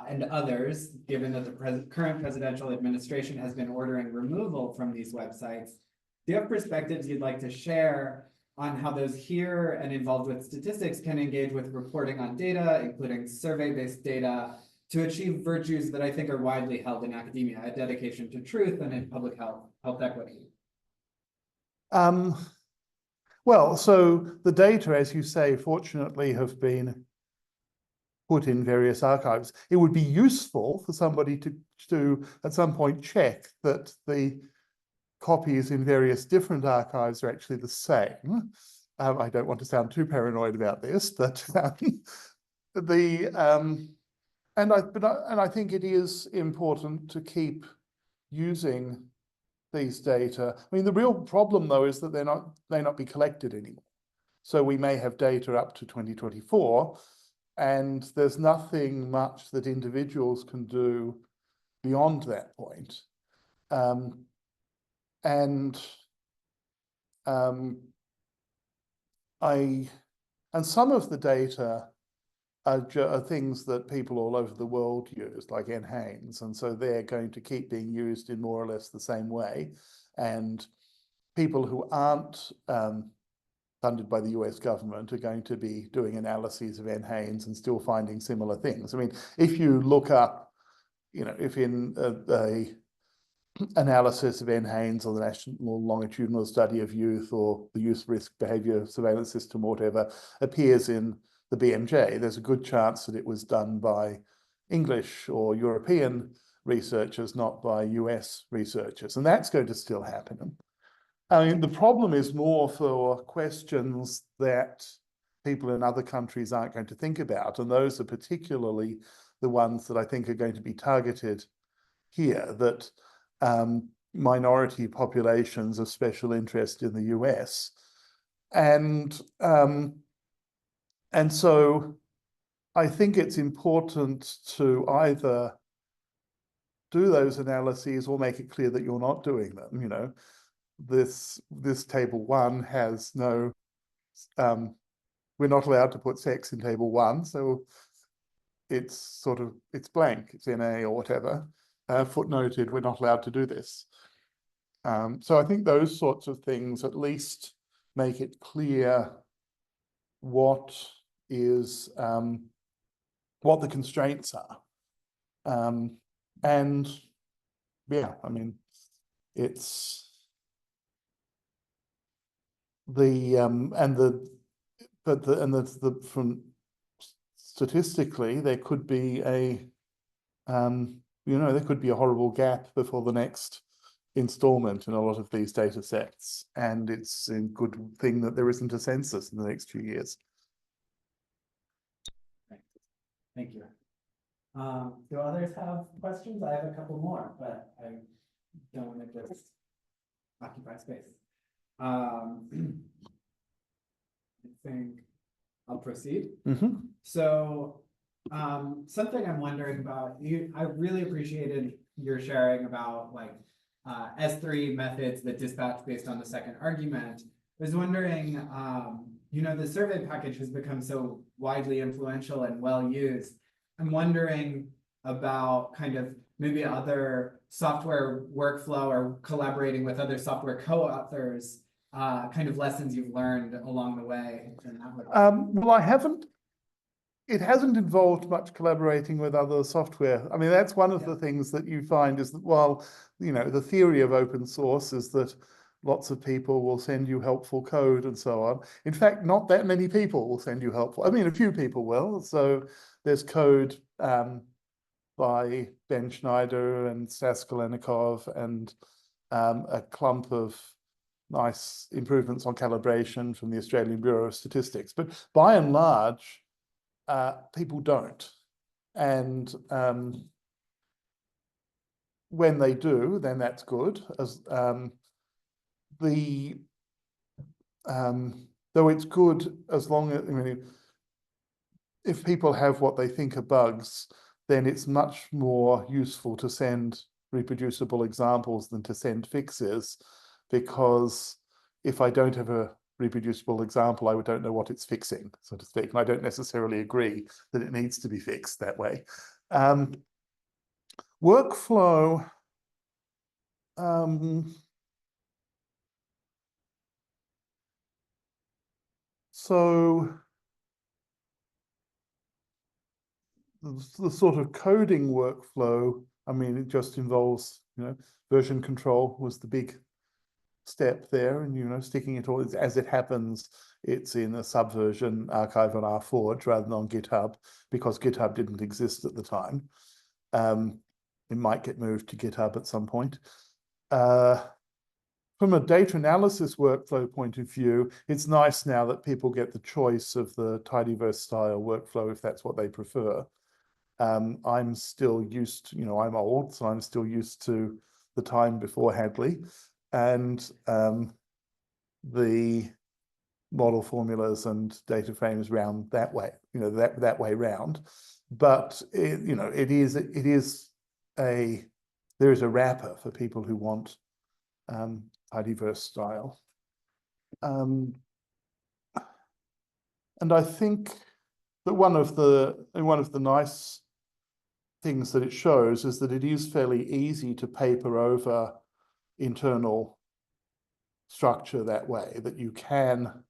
Speaker 1: and others, given that the current presidential administration has been ordering removal from these websites, do you have perspectives you'd like to share on how those here and involved with statistics can engage with reporting on data, including survey-based data, to achieve virtues that I think are widely held in academia, a dedication to truth and in public health equity?
Speaker 2: Well, so the data, as you say, fortunately have been put in various archives. It would be useful for somebody to at some point check that the copies in various different archives are actually the same. I don't want to sound too paranoid about this, but I think it is important to keep using these data. I mean, the real problem though is that they may not be collected anymore. So we may have data up to 2024, and there's nothing much that individuals can do beyond that point. And some of the data are things that people all over the world use, like NHANES, and so they're going to keep being used in more or less the same way. And people who aren't funded by the US government are going to be doing analyses of NHANES and still finding similar things. I mean, if you look up, you know, if in a analysis of NHANES or the National Longitudinal Study of Youth or the Youth Risk Behaviour Surveillance System or whatever appears in the BMJ, there's a good chance that it was done by English or European researchers, not by US researchers. And that's going to still happen. I mean, the problem is more for questions that people in other countries aren't going to think about. And those are particularly the ones that I think are going to be targeted here, that minority populations of special interest in the US. And so I think it's important to either do those analyses or make it clear that you're not doing them. You know, this table 1 has no, we're not allowed to put sex in table 1, so it's blank, it's NA or whatever, footnoted, we're not allowed to do this. So I think those sorts of things at least make it clear what is, what the constraints are. And yeah, I mean, it's from statistically, there could be a, there could be a horrible gap before the next installment in a lot of these data sets. And it's a good thing that there isn't a census in the next few years.
Speaker 1: Thank you. Do others have questions? I have a couple more, but I don't want to just occupy space. I think I'll proceed.
Speaker 2: Mm-hmm.
Speaker 1: So something I'm wondering about, I really appreciated your sharing about like S3 methods that dispatch based on the second argument. I was wondering, the survey package has become so widely influential and well used. I'm wondering about kind of maybe other software workflow or collaborating with other software co-authors, kind of lessons you've learned along the way.
Speaker 2: Well, it hasn't involved much collaborating with other software. I mean, that's one of the things that you find is that while, the theory of open source is that lots of people will send you helpful code and so on. In fact, not that many people will send you helpful. I mean, a few people will. So there's code by Ben Schneider and Stas Kolenikov and a clump of nice improvements on calibration from the Australian Bureau of Statistics. But by and large, people don't. And when they do, then that's good. As though it's good as long as, if people have what they think are bugs, then it's much more useful to send reproducible examples than to send fixes, because if I don't have a reproducible example, I don't know what it's fixing, so to speak, and I don't necessarily agree that it needs to be fixed that way. Workflow, so the sort of coding workflow, it just involves, version control was the big step there, and sticking it all, as it happens, it's in a subversion archive on RForge rather than on GitHub, because GitHub didn't exist at the time. It might get moved to GitHub at some point. From a data analysis workflow point of view, it's nice now that people get the choice of the tidyverse style workflow if that's what they prefer. I'm still used to, I'm old, so I'm still used to the time before Hadley and the model formulas and data frames round that way, that way round. But there is a wrapper for people who want tidyverse style. And I think that one of the nice things that it shows is that it is fairly easy to paper over internal structure that way, that you can,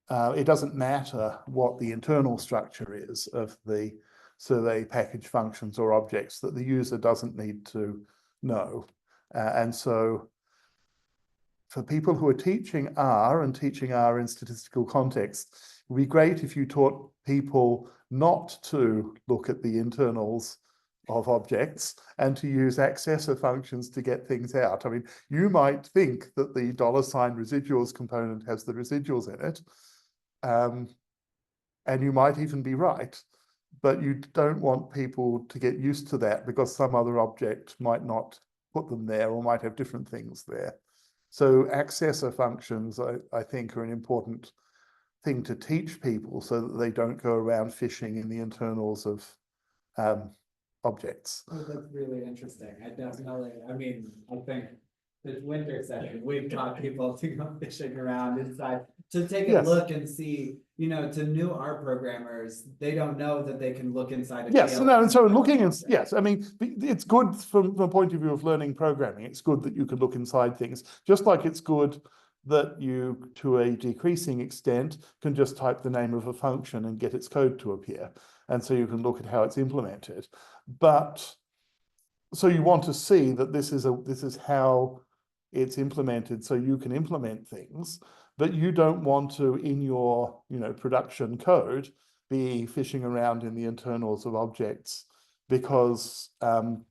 Speaker 2: it doesn't matter what the internal structure is of the survey package functions or objects, that the user doesn't need to know. And so for people who are teaching R and teaching R in statistical context, it would be great if you taught people not to look at the internals of objects and to use accessor functions to get things out. I mean, you might think that the $ residuals component has the residuals in it, and you might even be right, but you don't want people to get used to that because some other object might not put them there or might have different things there. So accessor functions, I think, are an important thing to teach people so that they don't go around fishing in the internals of objects.
Speaker 1: Oh, that's really interesting. I mean, I think this winter session, we've taught people to go fishing around inside to take a
Speaker 2: Yes.
Speaker 1: look and see, you know, to new R programmers, they don't know that they can look inside.
Speaker 2: Yes, no, and so looking in, yes, I mean, it's good from the point of view of learning programming. It's good that you can look inside things, just like it's good that you, to a decreasing extent, can just type the name of a function and get its code to appear. And so you can look at how it's implemented. But so you want to see that this is how it's implemented, so you can implement things, but you don't want to, in your production code, be fishing around in the internals of objects because that's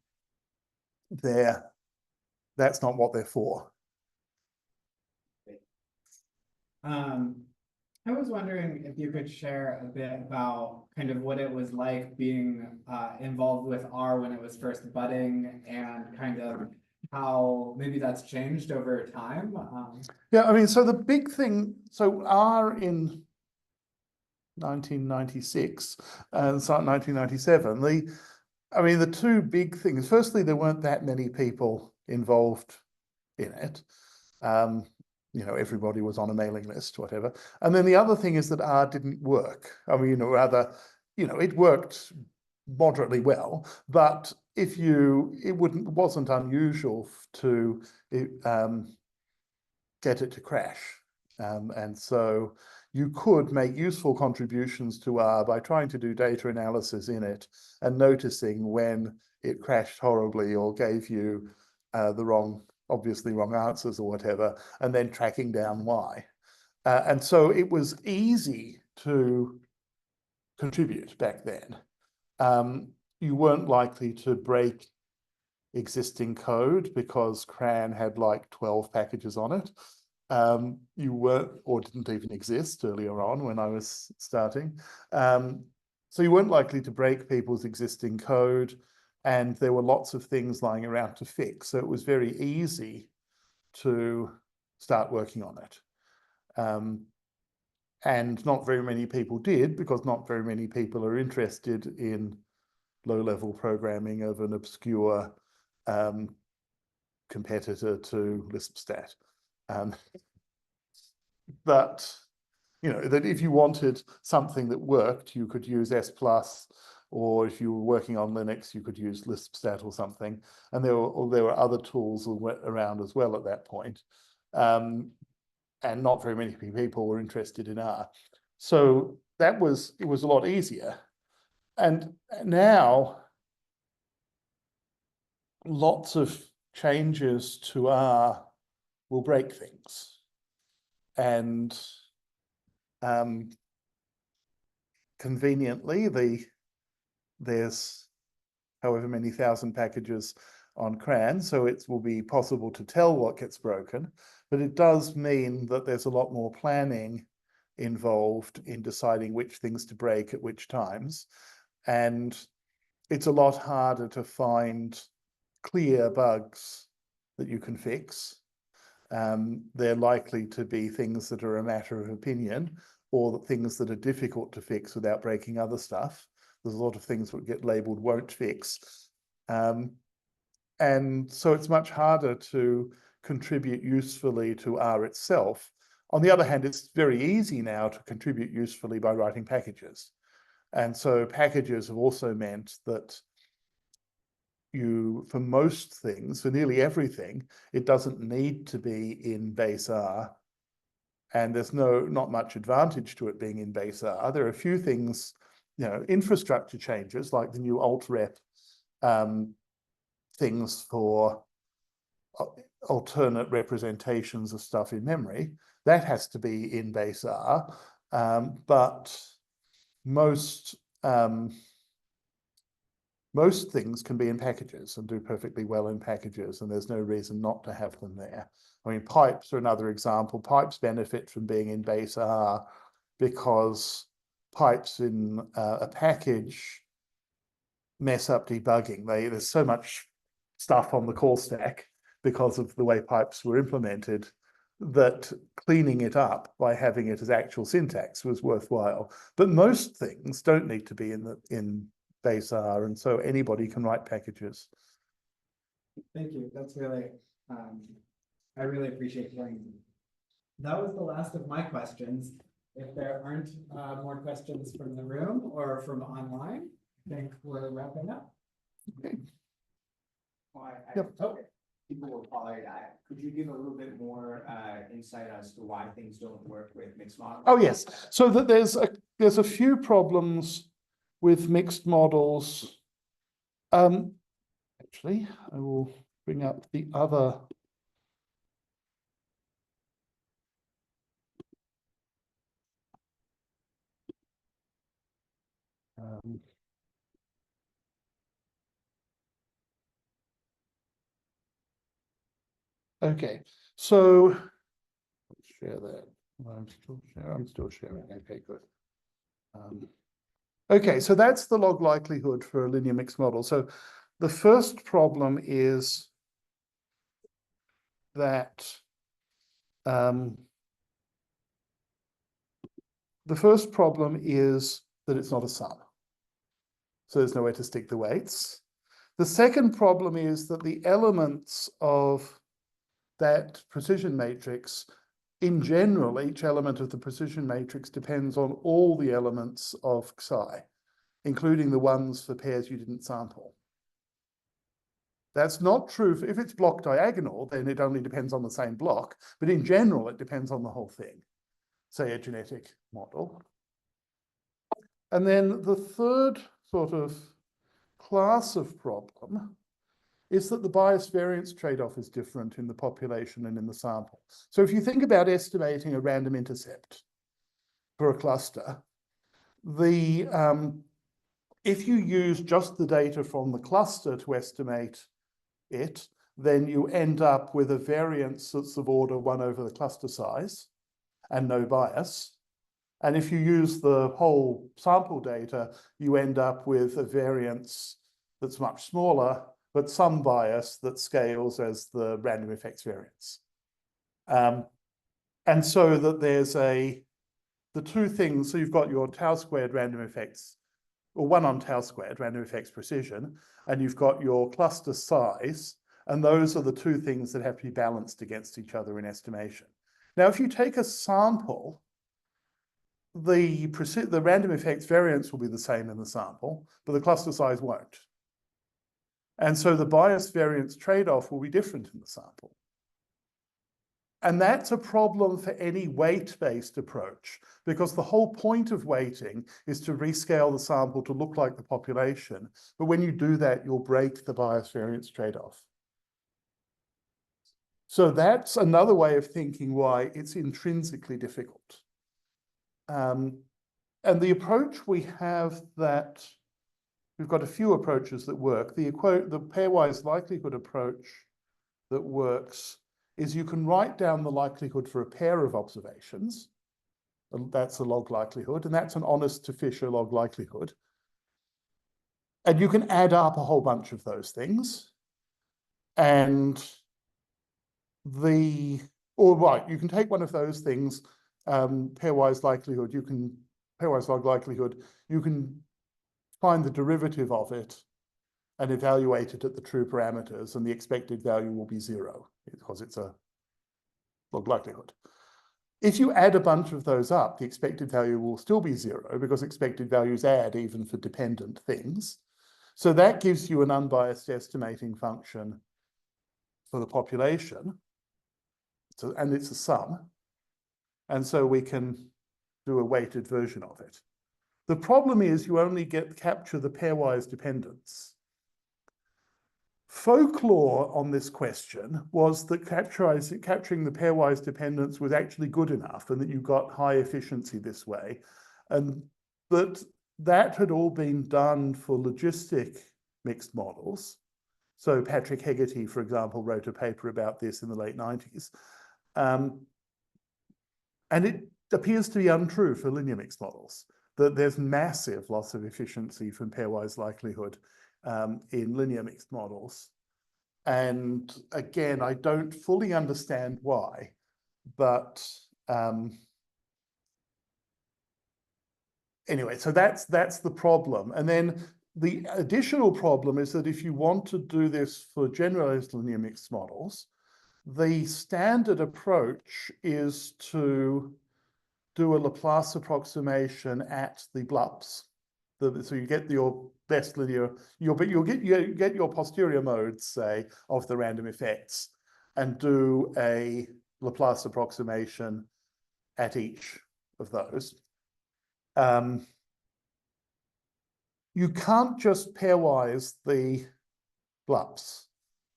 Speaker 2: not what they're for.
Speaker 1: I was wondering if you could share a bit about kind of what it was like being involved with R when it was first budding, and kind of how maybe that's changed over time.
Speaker 2: Yeah, I mean, so the big thing, so R in 1996 and so 1997, the two big things, firstly, there weren't that many people involved in it. Everybody was on a mailing list, whatever. And then the other thing is that R didn't work. I mean, it worked moderately well, but it wasn't unusual to get it to crash. And so you could make useful contributions to R by trying to do data analysis in it and noticing when it crashed horribly or gave you obviously wrong answers or whatever, and then tracking down why. And so it was easy to contribute back then. You weren't likely to break existing code because CRAN had like 12 packages on it. You weren't, or didn't even exist earlier on when I was starting. So you weren't likely to break people's existing code, and there were lots of things lying around to fix. So it was very easy to start working on it. And not very many people did, because not very many people are interested in low-level programming of an obscure competitor to LispStat. But that if you wanted something that worked, you could use S+, or if you were working on Linux, you could use LispStat or something. And there were other tools around as well at that point. And not very many people were interested in R. So it was a lot easier. And now lots of changes to R will break things. And conveniently, there's however many thousand packages on CRAN, so it will be possible to tell what gets broken, but it does mean that there's a lot more planning involved in deciding which things to break at which times, and it's a lot harder to find clear bugs that you can fix. They're likely to be things that are a matter of opinion, or things that are difficult to fix without breaking other stuff. There's a lot of things that get labeled won't fix. And so it's much harder to contribute usefully to R itself. On the other hand, it's very easy now to contribute usefully by writing packages. And so packages have also meant that for most things, for nearly everything, it doesn't need to be in base R. And there's not much advantage to it being in base R. There are a few things, infrastructure changes, like the new altrep things for alternate representations of stuff in memory. That has to be in base R. But most most things can be in packages and do perfectly well in packages, and there's no reason not to have them there. I mean, pipes are another example. Pipes benefit from being in base R because pipes in a package mess up debugging. There's so much stuff on the call stack because of the way pipes were implemented that cleaning it up by having it as actual syntax was worthwhile. But most things don't need to be in base R, and so anybody can write packages.
Speaker 1: Thank you. That's really, I really appreciate hearing. That was the last of my questions. If there aren't more questions from the room or from online, I think we're wrapping up.
Speaker 2: Okay.
Speaker 3: Well,
Speaker 2: Yep.
Speaker 3: Okay. People will follow that. Could you give a little bit more insight as to why things don't work with mixed models?
Speaker 2: Oh yes, so that there's a few problems with mixed models. Actually, I will bring up the other. Okay, so let's share that. I'm still sharing. Okay, good. Okay, so that's the log likelihood for a linear mixed model. So the first problem is that it's not a sum. So there's nowhere to stick the weights. The second problem is that the elements of that precision matrix, in general, each element of the precision matrix depends on all the elements of Xi, including the ones for pairs you didn't sample. That's not true. If it's block diagonal, then it only depends on the same block, but in general, it depends on the whole thing, say a genetic model. And then the third sort of class of problem is that the bias variance trade-off is different in the population and in the sample. So if you think about estimating a random intercept for a cluster, if you use just the data from the cluster to estimate it, then you end up with a variance that's of order 1 over the cluster size and no bias. And if you use the whole sample data, you end up with a variance that's much smaller, but some bias that scales as the random effects variance. And so that there's the two things, so you've got your tau squared random effects, or 1 on tau squared random effects precision, and you've got your cluster size, and those are the two things that have to be balanced against each other in estimation. Now, if you take a sample, the random effects variance will be the same in the sample, but the cluster size won't. And so the bias variance trade-off will be different in the sample. And that's a problem for any weight-based approach, because the whole point of weighting is to rescale the sample to look like the population. But when you do that, you'll break the bias variance trade-off. So that's another way of thinking why it's intrinsically difficult. And the approach we have that we've got a few approaches that work. The pairwise likelihood approach that works is you can write down the likelihood for a pair of observations. That's a log likelihood, and that's an honest to Fisher log likelihood. And you can add up a whole bunch of those things. And you can take one of those things, pairwise log likelihood, you can find the derivative of it and evaluate it at the true parameters, and the expected value will be 0 because it's a log likelihood. If you add a bunch of those up, the expected value will still be 0 because expected values add even for dependent things. So that gives you an unbiased estimating function for the population. And it's a sum. And so we can do a weighted version of it. The problem is you only capture the pairwise dependence. Folklore on this question was that capturing the pairwise dependence was actually good enough and that you got high efficiency this way. And that that had all been done for logistic mixed models. So Patrick Heagerty, for example, wrote a paper about this in the late 90s. And it appears to be untrue for linear mixed models, that there's massive loss of efficiency from pairwise likelihood in linear mixed models. And again, I don't fully understand why, but anyway, so that's the problem. And then the additional problem is that if you want to do this for generalized linear mixed models, the standard approach is to do a Laplace approximation at the BLUPs. So you get your best linear, you get your posterior modes, say, of the random effects, and do a Laplace approximation at each of those. You can't just pairwise the BLUPs,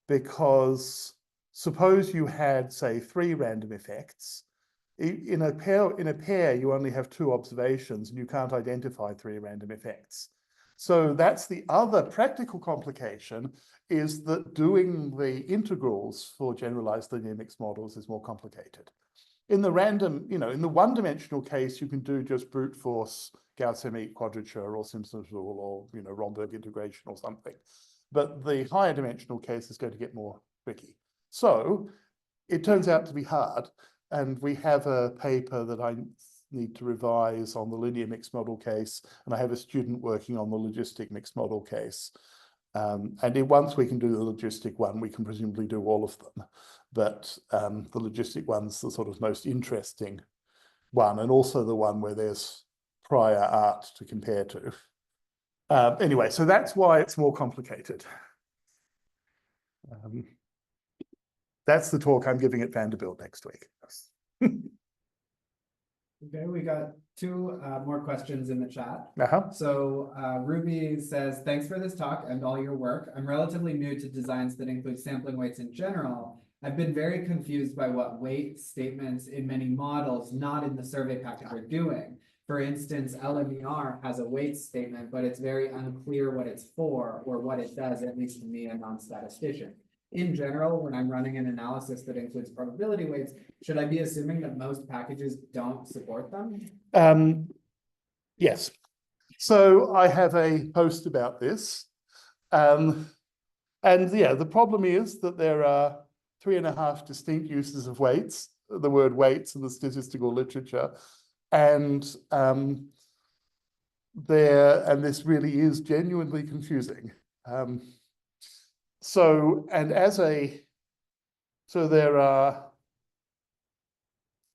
Speaker 2: because suppose you had, say, 3 random effects. In a pair, you only have 2 observations, and you can't identify 3 random effects. So that's the other practical complication, is that doing the integrals for generalized linear mixed models is more complicated. In the random, in the one-dimensional case, you can do just brute force Gauss-Hermite quadrature or Simpson's rule or Romberg integration or something. But the higher dimensional case is going to get more tricky. So it turns out to be hard. And we have a paper that I need to revise on the linear mixed model case. And I have a student working on the logistic mixed model case. And once we can do the logistic one, we can presumably do all of them. But the logistic one's the sort of most interesting one, and also the one where there's prior art to compare to. Anyway, so that's why it's more complicated. That's the talk I'm giving at Vanderbilt next week.
Speaker 1: Okay, we got 2 more questions in the chat. So Ruby says, thanks for this talk and all your work. I'm relatively new to designs that include sampling weights in general. I've been very confused by what weight statements in many models, not in the survey package, are doing. For instance, LMER has a weight statement, but it's very unclear what it's for or what it does, at least to me, a non-statistician. In general, when I'm running an analysis that includes probability weights, should I be assuming that most packages don't support them?
Speaker 2: Yes. So I have a post about this. And yeah, the problem is that there are 3.5 distinct uses of weights, the word weights in the statistical literature. And this really is genuinely confusing. So there are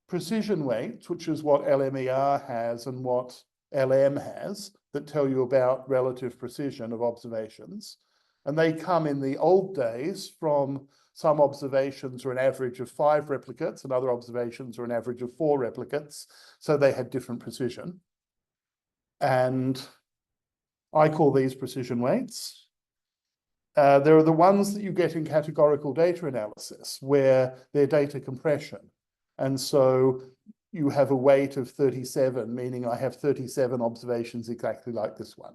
Speaker 2: precision weights, which is what LMER has and what LM has, that tell you about relative precision of observations. And they come in the old days from some observations are an average of 5 replicates and other observations are an average of 4 replicates. So they had different precision. And I call these precision weights. There are the ones that you get in categorical data analysis, where they're data compression. And so you have a weight of 37, meaning I have 37 observations exactly like this one.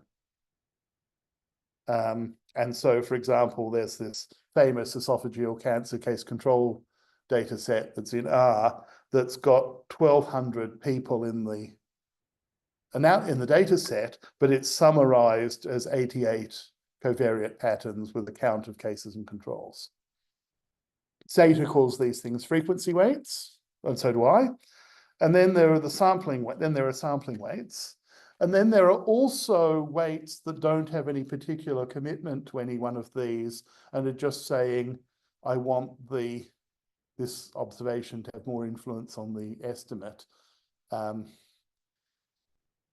Speaker 2: And so, for example, there's this famous esophageal cancer case control data set that's in R that's got 1,200 people in the data set, but it's summarized as 88 covariate patterns with a count of cases and controls. Zeta calls these things frequency weights, and so do I. And then there are sampling weights. And then there are also weights that don't have any particular commitment to any one of these and are just saying, I want this observation to have more influence on the estimate.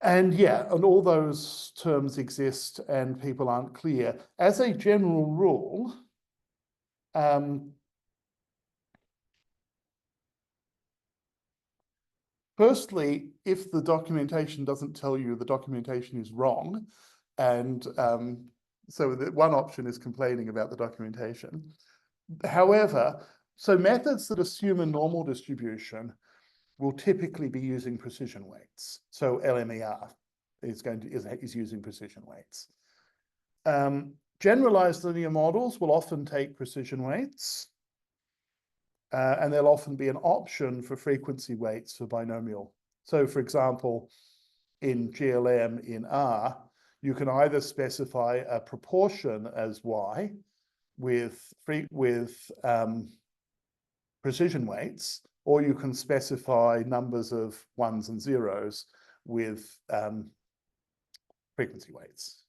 Speaker 2: And yeah, and all those terms exist and people aren't clear. As a general rule, firstly, if the documentation doesn't tell you the documentation is wrong, and so one option is complaining about the documentation. However, so methods that assume a normal distribution will typically be using precision weights, so LMER. is using precision weights. Generalized linear models will often take precision weights, and there'll often be an option for frequency weights for binomial. So for example, in GLM in R, you can either specify a proportion as Y with precision weights, or you can specify numbers of ones and zeros with frequency weights.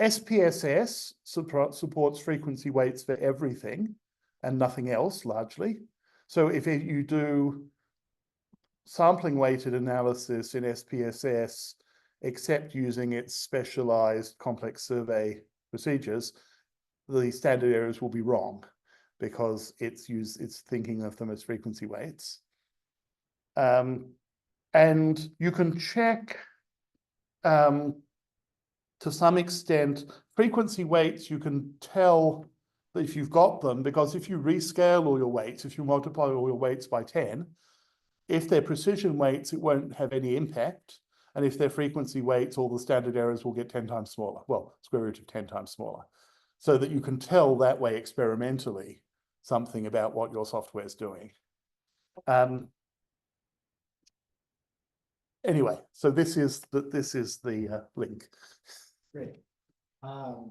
Speaker 2: SPSS supports frequency weights for everything and nothing else, largely. So if you do sampling weighted analysis in SPSS, except using its specialized complex survey procedures, the standard errors will be wrong because it's thinking of them as frequency weights. And you can check to some extent, frequency weights, you can tell that if you've got them, because if you rescale all your weights, if you multiply all your weights by 10, if they're precision weights, it won't have any impact. And if they're frequency weights, all the standard errors will get 10 times smaller. Well, square root of 10 times smaller. So that you can tell that way experimentally something about what your software is doing. Anyway, so this is the link.
Speaker 1: Great. Our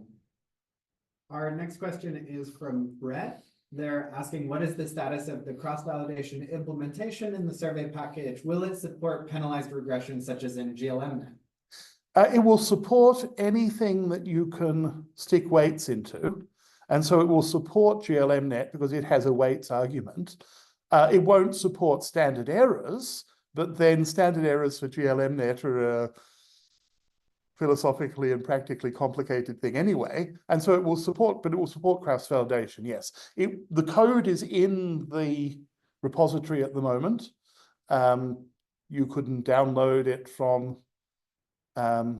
Speaker 1: next question is from Brett. They're asking, what is the status of the cross-validation implementation in the survey package? Will it support penalized regression such as in GLMNet?
Speaker 2: It will support anything that you can stick weights into. And so it will support GLMNet because it has a weights argument. It won't support standard errors, but then standard errors for GLMNet are a philosophically and practically complicated thing anyway. And so it will support, but it will support cross-validation, yes. The code is in the repository at the moment. You couldn't download it from RForge.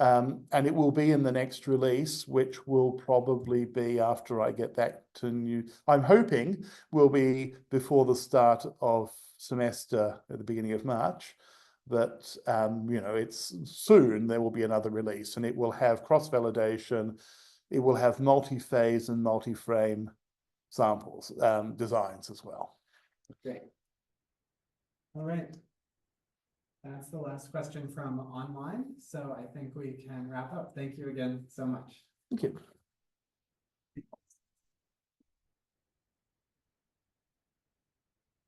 Speaker 2: And it will be in the next release, which will probably be after I get back to new. I'm hoping will be before the start of semester at the beginning of March. That it's soon there will be another release, and it will have cross-validation. It will have multi-phase and multi-frame samples designs as well.
Speaker 1: Great. All right. That's the last question from online. So I think we can wrap up. Thank you again so much.
Speaker 2: Thank you.